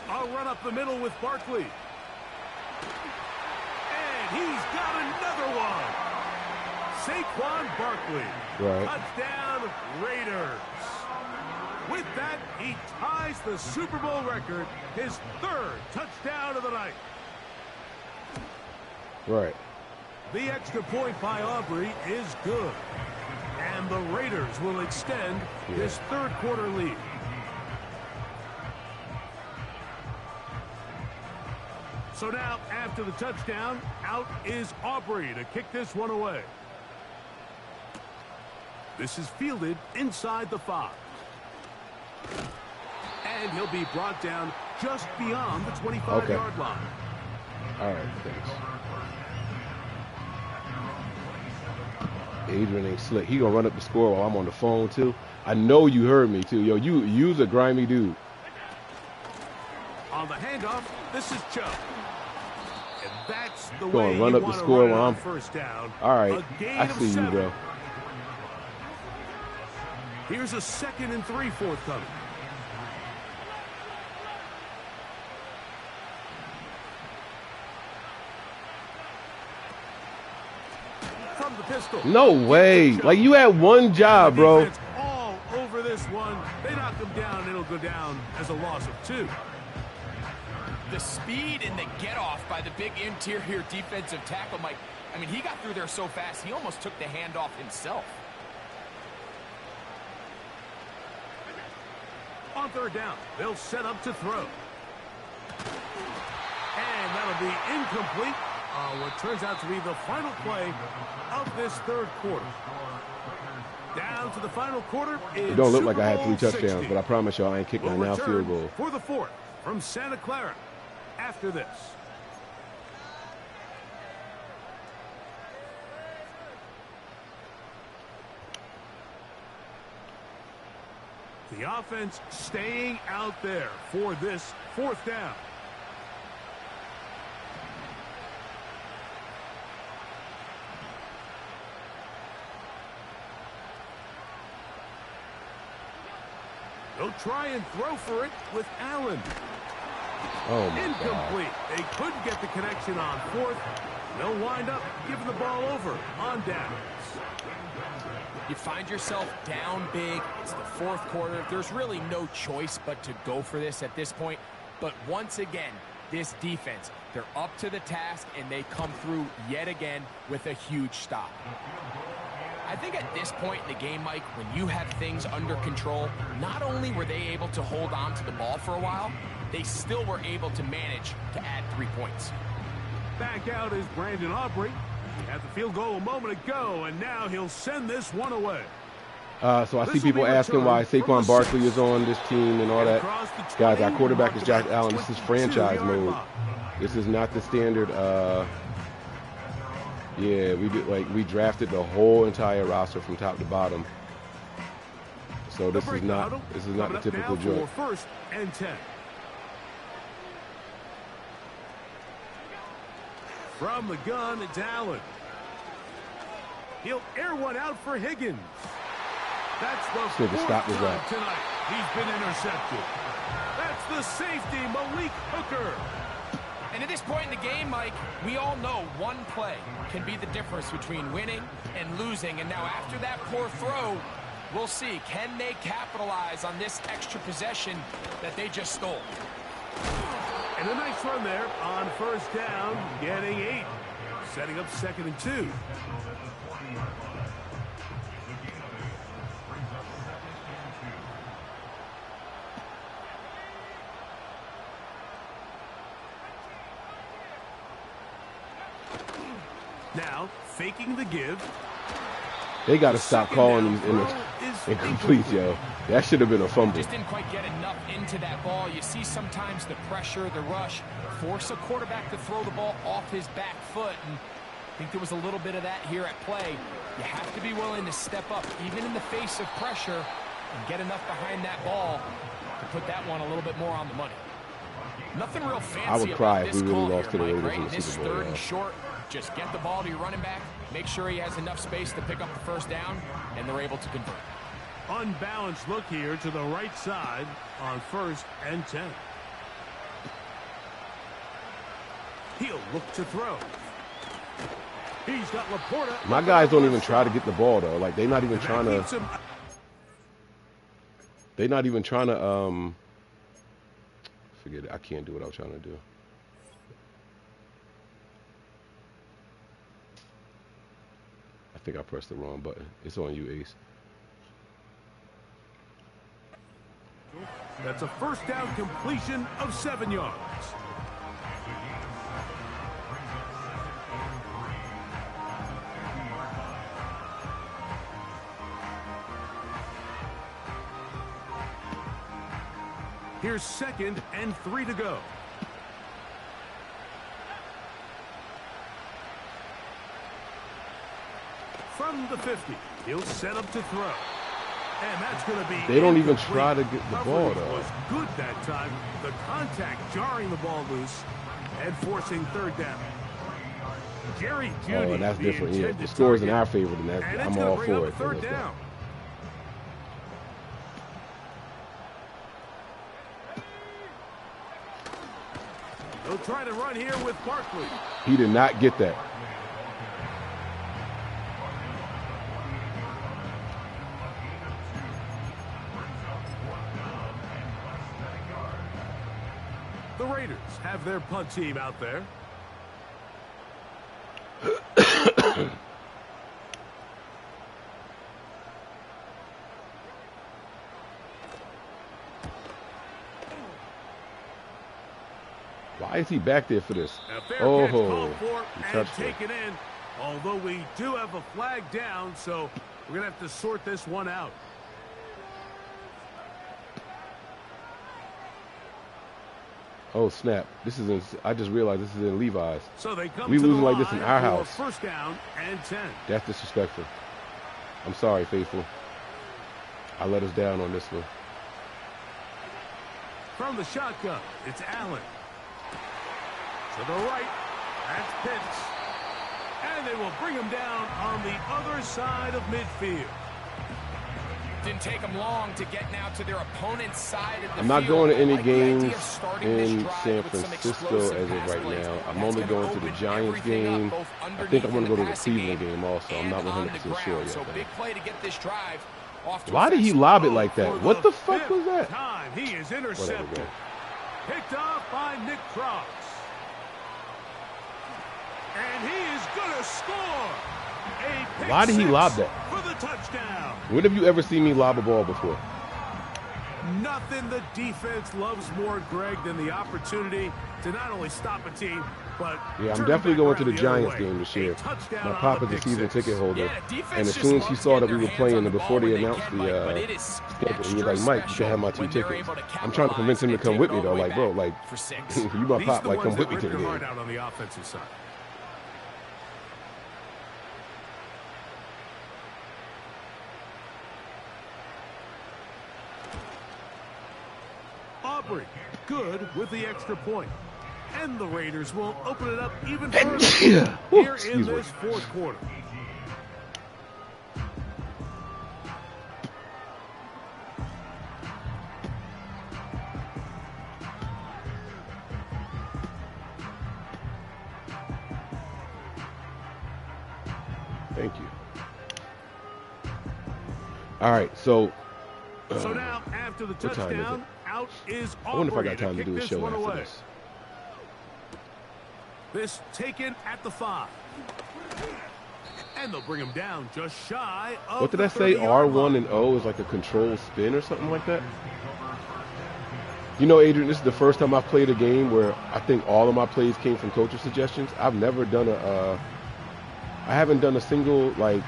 I'll run up the middle with Barkley. And he's got another one. Saquon Barkley. Right. Touchdown, Raiders. With that, he ties the Super Bowl record, his 3rd touchdown of the night. Right. The extra point by Aubrey is good. And the Raiders will extend his 3rd quarter lead. So now, after the touchdown, out is Aubrey to kick this one away. This is fielded inside the 5. And he'll be brought down just beyond the 25-yard line. All right, thanks. Adrian ain't slick. He gonna run up the score while I'm on the phone too. I know you heard me too. Yo, you's a grimy dude. On the handoff, this is Chubb. And that's the Gonna way run you up the want to score run it while on I'm first down. All right, A gain I of see you, 7. bro. Here's a 2nd and 3 forthcoming. From the pistol. No way. Like, you had one job, bro. All over this one. They knock him down. It'll go down as a loss of 2. The speed and the get-off by the big interior defensive tackle, Mike. I mean, he got through there so fast, he almost took the handoff himself. On 3rd down, they'll set up to throw. And that'll be incomplete on what turns out to be the final play of this 3rd quarter. Down to the final quarter. It don't look like I had 3 Super Bowl touchdowns, 60. but I promise y'all I ain't kicked my now field goal. For the 4th from Santa Clara after this. The offense staying out there for this 4th down. They'll try and throw for it with Allen. Oh my Incomplete. God. They couldn't get the connection on 4th. They'll wind up giving the ball over on downs. You find yourself down big. It's the 4th quarter. There's really no choice but to go for this at this point. But once again, this defense, they're up to the task, and they come through yet again with a huge stop. I think at this point in the game, Mike, when you have things under control, not only were they able to hold on to the ball for a while, they still were able to manage to add 3 points. Back out is Brandon Aubrey. He had the field goal a moment ago, and now he'll send this one away. So I see people asking why Saquon Barkley is on this team and all that. Guys, our quarterback is Josh Allen. This is franchise mode. This is not the standard. Yeah, we drafted the whole entire roster from top to bottom. So this is not the typical joint. 1st and 10. From the gun, it's Allen. He'll air one out for Higgins. That's the 4th time tonight he's been intercepted. That's the safety, Malik Hooker. And at this point in the game, Mike, we all know one play can be the difference between winning and losing. And now after that poor throw, we'll see. Can they capitalize on this extra possession that they just stole? And a nice run there on 1st down, getting 8. Setting up 2nd and 2. Now, faking the give. They got to stop calling these incomplete, yo. That should have been a fumble. Just didn't quite get enough into that ball. You see sometimes the pressure, the rush, force a quarterback to throw the ball off his back foot. And I think there was a little bit of that here at play. You have to be willing to step up, even in the face of pressure, and get enough behind that ball to put that one a little bit more on the money. Nothing real fancy. I would cry if we really call lost to the here, Mike, Raiders in right? the This Super Bowl. 3rd and short. Just get the ball to your running back, make sure he has enough space to pick up the 1st down, and they're able to convert. Unbalanced look here to the right side on 1st and 10. He'll look to throw. He's got Laporta. My guys don't even try to get the ball though. Like they're not even trying to. They're not even trying to. Forget it. I can't do what I was trying to do. I think I pressed the wrong button. It's on you, Ace. That's a 1st down completion of 7 yards. Here's 2nd and 3 to go. From the 50, he'll set up to throw. And that's going to be They don't even incomplete. try to get the ball, Coverage though. was good that time. The contact jarring the ball loose and forcing 3rd down. Jerry Jeudy, Oh, that's the different. Yeah, intended the score's in target. our favor, then And I'm it's gonna all bring up for a it. 3rd down. They'll try to run here with Barkley. He did not get that. The Raiders have their punt team out there. Why is he back there for this? A fair Oh, catch called for he and touched it. taken in. Although we do have a flag down, so we're going to have to sort this one out. Oh, snap. This is in, I just realized this is in Levi's. So they come We to the losing like this in line our for house. 1st down and 10. That's disrespectful. I'm sorry, faithful. I let us down on this one. From the shotgun, it's Allen. To the right, that's Pitts. And they will bring him down on the other side of midfield. Didn't take them long to get now to their opponent's side of the I'm not field. going to I any like the idea games of starting this in drive San with some Francisco explosive as of pass right plays. now. I'm That's only gonna going to the open Giants everything up, game. both I think I'm going to go to the underneath in the Cleveland passing game also. I'm not and on the 100% sure ground. yet. So though. big play to get this drive off to a Why did fast he start. lob it like that? For What the fuck 5th was that? time, he is Whatever, intercepted. bro. Picked off by Nick Cross. And he is going to score. A pick Why did he six lob that? for the touchdown. When have you ever seen me lob a ball before? Nothing the defense loves more, Greg, than the opportunity to not only stop a team, but Yeah, I'm turn definitely back going to around the other Giants way. game this A year. touchdown My on pop the is a pick season six. ticket holder. Yeah, defense And as just soon as he loves saw that getting we were their playing hands on and the before ball they when announced can, the Mike, but it is schedule, he was extra like, Mike, you can special have my 2 when they're tickets. able to I'm trying to convince him to capitalize come and with take me it though. all the way Like, bro, back like, for 6. you my These pop, the like, ones come that with me to rip the your game. heart out on the offensive side. Aubrey, good with the extra point. And the Raiders will open it up even further here in Excuse me. this 4th quarter. Thank you. All right, so So now, after the time is touchdown, it? out is I wonder if I Aubrey got time to kick do a this show one after away. this. This taken at the 5. And they'll bring him down just shy of What did the I say? 30-yard R1 line. and O is like a controlled spin or something like that? You know, Adrian, this is the first time I've played a game where I think all of my plays came from coach's suggestions. I've never done I haven't done a single, like,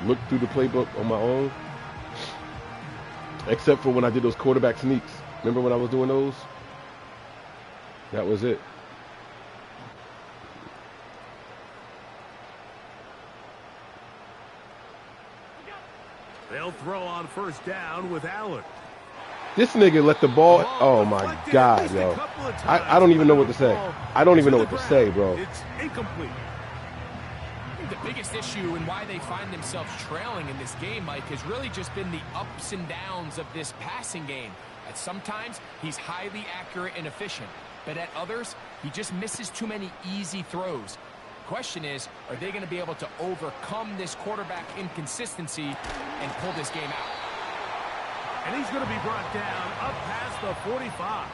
look through the playbook on my own. Except for when I did those quarterback sneaks. Remember when I was doing those? That was it. They'll throw on 1st down with Allen. This nigga let the ball. Oh my God, yo! I don't even know what to say. I don't even know what to say, bro. It's incomplete. I think the biggest issue and why they find themselves trailing in this game, Mike, has really just been the ups and downs of this passing game. At sometimes, he's highly accurate and efficient, but at others, he just misses too many easy throws. Question is, are they going to be able to overcome this quarterback inconsistency and pull this game out? And he's going to be brought down up past the 45.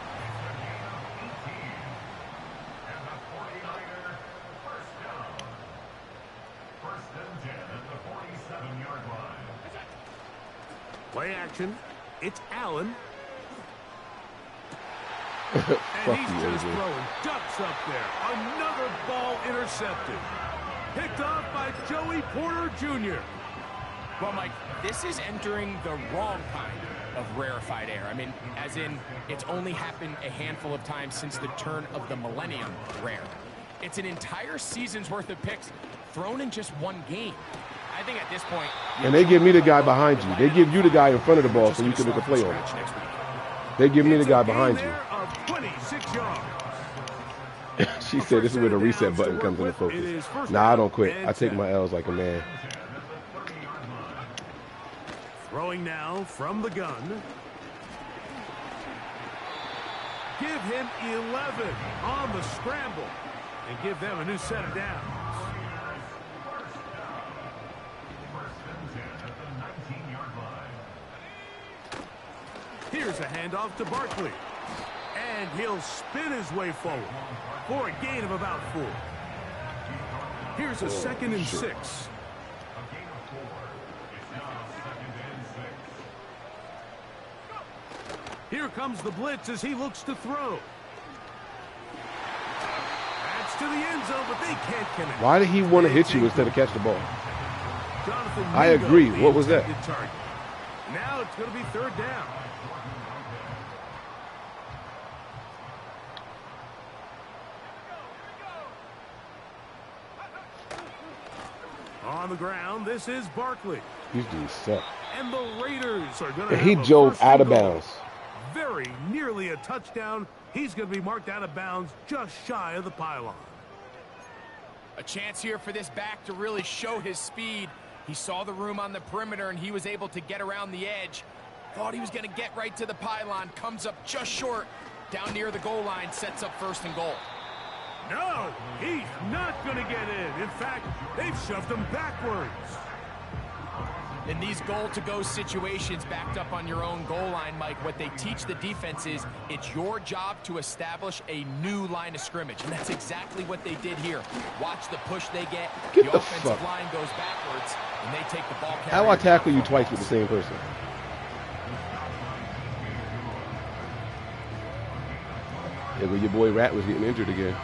Play action. It's Allen. And Fuck he's you, just Adrian. throwing ducks up there. Another ball intercepted. Picked off by Joey Porter Jr. Well, Mike, this is entering the wrong kind of rarefied air. I mean, as in, it's only happened a handful of times since the turn of the millennium rare. It's an entire season's worth of picks thrown in just one game. I think at this point... And they give me the guy behind you. They give you the guy in front of the ball so you can make a play on it. They give me the guy behind you. She said this is where the reset button comes into focus. Nah, I don't quit. I take my L's like a man. Throwing now from the gun. Give him 11 on the scramble and give them a new set of downs. Here's a handoff to Barkley. And he'll spin his way forward for a gain of about 4. Here's a 2nd and 6. Here comes the blitz as he looks to throw. That's to the end zone, but they can't connect. Why did he want to hit you instead of catch the ball? I agree. What was that? Now it's going to be 3rd down. On the ground, this is Barkley. These dudes suck. And the Raiders are going to. And he drove out of bounds. Very nearly a touchdown. He's going to be marked out of bounds just shy of the pylon. A chance here for this back to really show his speed. He saw the room on the perimeter, and he was able to get around the edge. Thought he was going to get right to the pylon. Comes up just short. Down near the goal line. Sets up 1st and goal. No, he's not going to get in. In fact, they've shoved him backwards. In these goal-to-go situations backed up on your own goal line, Mike, what they teach the defense is it's your job to establish a new line of scrimmage. And that's exactly what they did here. Watch the push they get. The offensive line goes backwards, and they take the ball carrier. How do I tackle you twice with the same person? Yeah, but your boy Rat was getting injured again.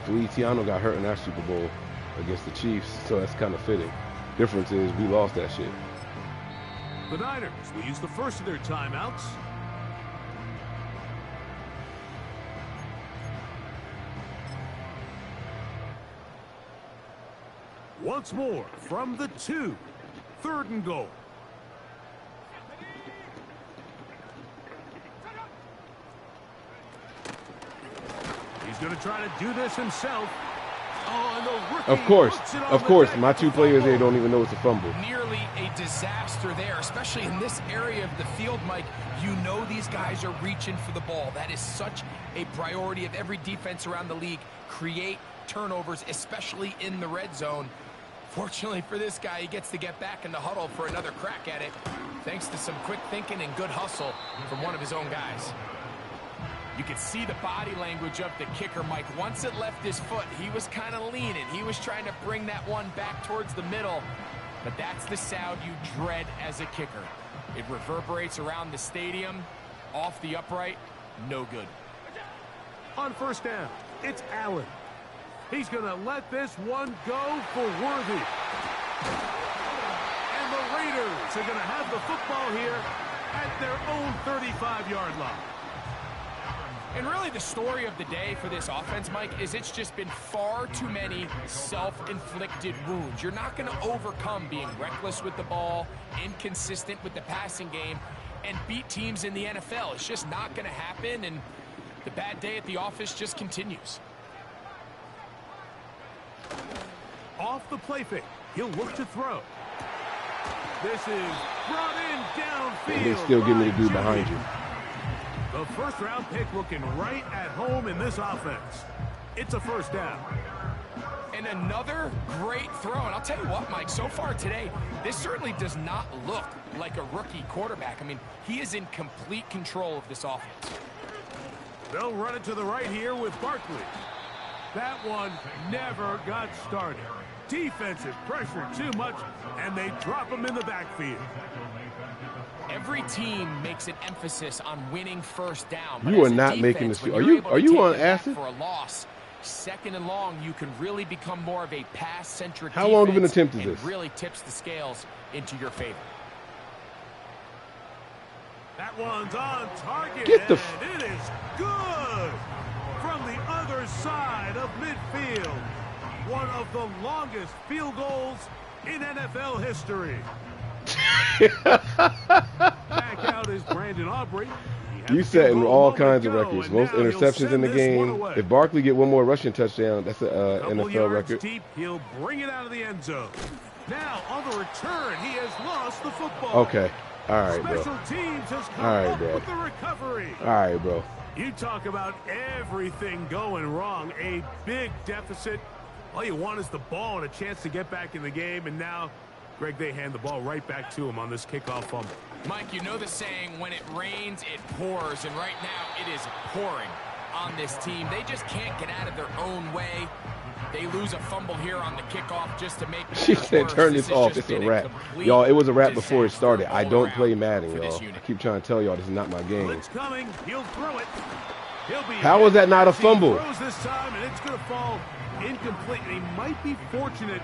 Feliciano got hurt in that Super Bowl against the Chiefs, so that's kind of fitting. Difference is we lost that shit. The Niners will use the first of their timeouts. Once more from the 2. 3rd and goal. He's going to try to do this himself. Oh, and the rookie of course. My 2 players there don't even know it's a fumble. Nearly a disaster there, especially in this area of the field, Mike. You know these guys are reaching for the ball. That is such a priority of every defense around the league. Create turnovers, especially in the red zone. Fortunately for this guy, he gets to get back in the huddle for another crack at it, thanks to some quick thinking and good hustle from one of his own guys. You could see the body language of the kicker, Mike. Once it left his foot, he was kind of leaning. He was trying to bring that one back towards the middle. But that's the sound you dread as a kicker. It reverberates around the stadium, off the upright, no good. On 1st down, it's Allen. He's going to let this one go for Worthy. And the Raiders are going to have the football here at their own 35-yard line. And really the story of the day for this offense, Mike, is it's just been far too many self-inflicted wounds. You're not going to overcome being reckless with the ball, inconsistent with the passing game, and beat teams in the NFL. It's just not going to happen, and the bad day at the office just continues. Off the play fake, he'll look to throw. This is brought in downfield. And they still give me the dude behind you. The 1st-round pick looking right at home in this offense. It's a 1st down. And another great throw. And I'll tell you what, Mike, so far today, this certainly does not look like a rookie quarterback. I mean, he is in complete control of this offense. They'll run it to the right here with Barkley. That one never got started. Defensive pressure too much, and they drop him in the backfield. Every team makes an emphasis on winning 1st down. You are not making this. Are you on acid? For a loss, second and long, you can really become more of a pass-centric How long of an attempt is and this? really tips the scales into your favor. That one's on target, Get the and it is good from the other side of midfield. One of the longest field goals in NFL history. Back out is Brandon Aubrey. You setting all kinds of records. Most interceptions in the game. If Barkley get one more rushing touchdown, that's an NFL record. Deep, he'll bring it out of the end zone. Now on the return, he has lost the football. Okay. All right, bro. Special teams has come All right, up Dad. with the recovery. All right, bro. You talk about everything going wrong. A big deficit. All you want is the ball and a chance to get back in the game. And now, Greg, they hand the ball right back to him on this kickoff fumble. Mike, you know the saying, when it rains, it pours. And right now, it is pouring on this team. They just can't get out of their own way. They lose a fumble here on the kickoff just to make She said, turn this off. It's a wrap. Y'all, it was a wrap before it started. I don't play Madden, y'all. I keep trying to tell y'all this is not my game. It's coming. He'll throw it. How was that not a fumble? He throws this time, and it's going to fall incomplete. And he might be fortunate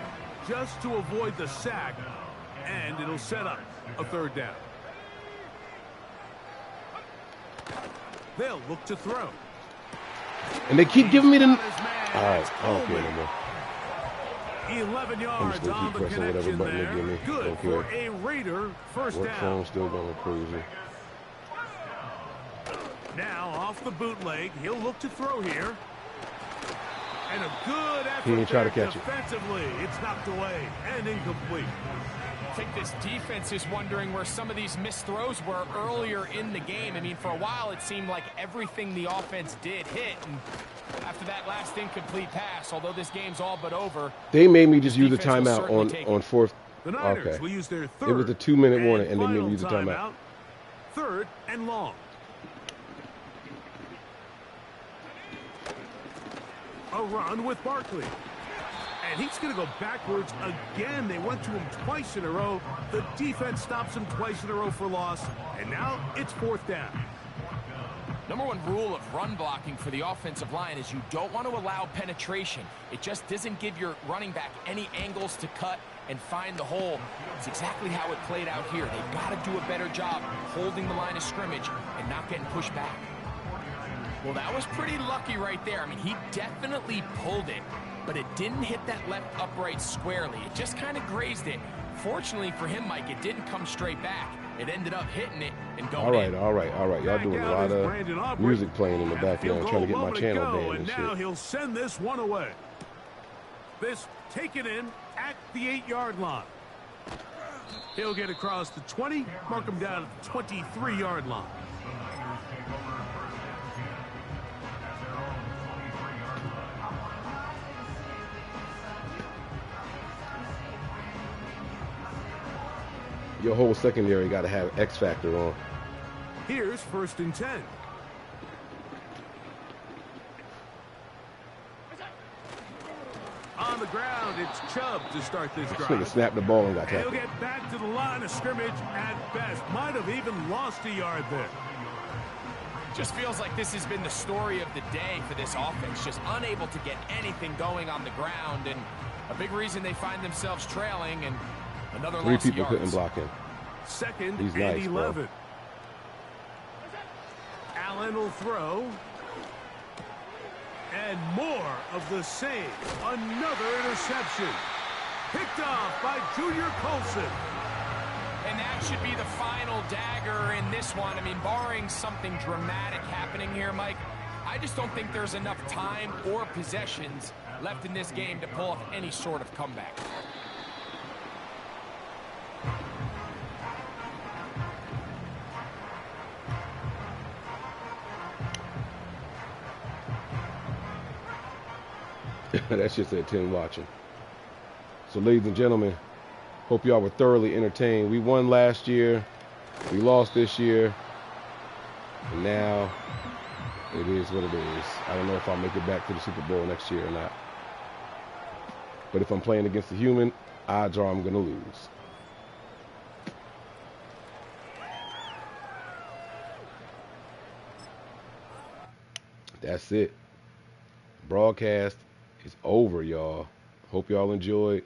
just to avoid the sack, and it'll set up a third down. They'll look to throw. And they keep giving me the... All right, I don't care no more. 11 I'm yards just going to on keep the pressing whatever connection button they there. give me. Good Don't for care. a Raider first Work down. phone still going crazy. Now off the bootleg, he'll look to throw here. And a good effort He ain't try to catch it. defensively. It's knocked away and incomplete. I think this defense is wondering where some of these missed throws were earlier in the game. I mean, for a while, it seemed like everything the offense did hit. And after that last incomplete pass, although this game's all but over, They made me just use a timeout on fourth. The Niners Okay. will use their third. It was a 2-minute warning, and they made final me use a timeout. Third and long. A run with Barkley. And he's going to go backwards again. They went to him twice in a row. The defense stops him twice in a row for loss. And now it's fourth down. number one rule of run blocking for the offensive line is you don't want to allow penetration. It just doesn't give your running back any angles to cut and find the hole. It's exactly how it played out here. They've got to do a better job holding the line of scrimmage and not getting pushed back. Well, that was pretty lucky right there. I mean, he definitely pulled it, but it didn't hit that left upright squarely. It just kind of grazed it. Fortunately for him, Mike, it didn't come straight back. It ended up hitting it and going in. All right. Y'all doing a lot of music playing in the background, trying to get my channel banned and now shit. he'll send this one away. This taken in at the 8-yard line. He'll get across the 20, mark him down at the 23-yard line. Your whole secondary got to have X factor on. Here's first and 10. On the ground, it's Chubb to start this drive. Nigga snapped the ball and got He'll tackled. get back to the line of scrimmage at best. Might have even lost a yard there. Just feels like this has been the story of the day for this offense. Just unable to get anything going on the ground. And a big reason they find themselves trailing and another Three loss of people yards. couldn't block him. Second He's and nice, 11. bro. Allen will throw. And more of the same. Another interception. Picked off by Junior Colson. And that should be the final dagger in this one. I mean, barring something dramatic happening here, Mike, I just don't think there's enough time or possessions left in this game to pull off any sort of comeback. That shit said 10 watching. So, ladies and gentlemen, hope y'all were thoroughly entertained. We won last year. We lost this year. And now it is what it is. I don't know if I'll make it back to the Super Bowl next year or not. But if I'm playing against a human, odds are I'm going to lose. That's it. broadcast is over, y'all. Hope y'all enjoyed.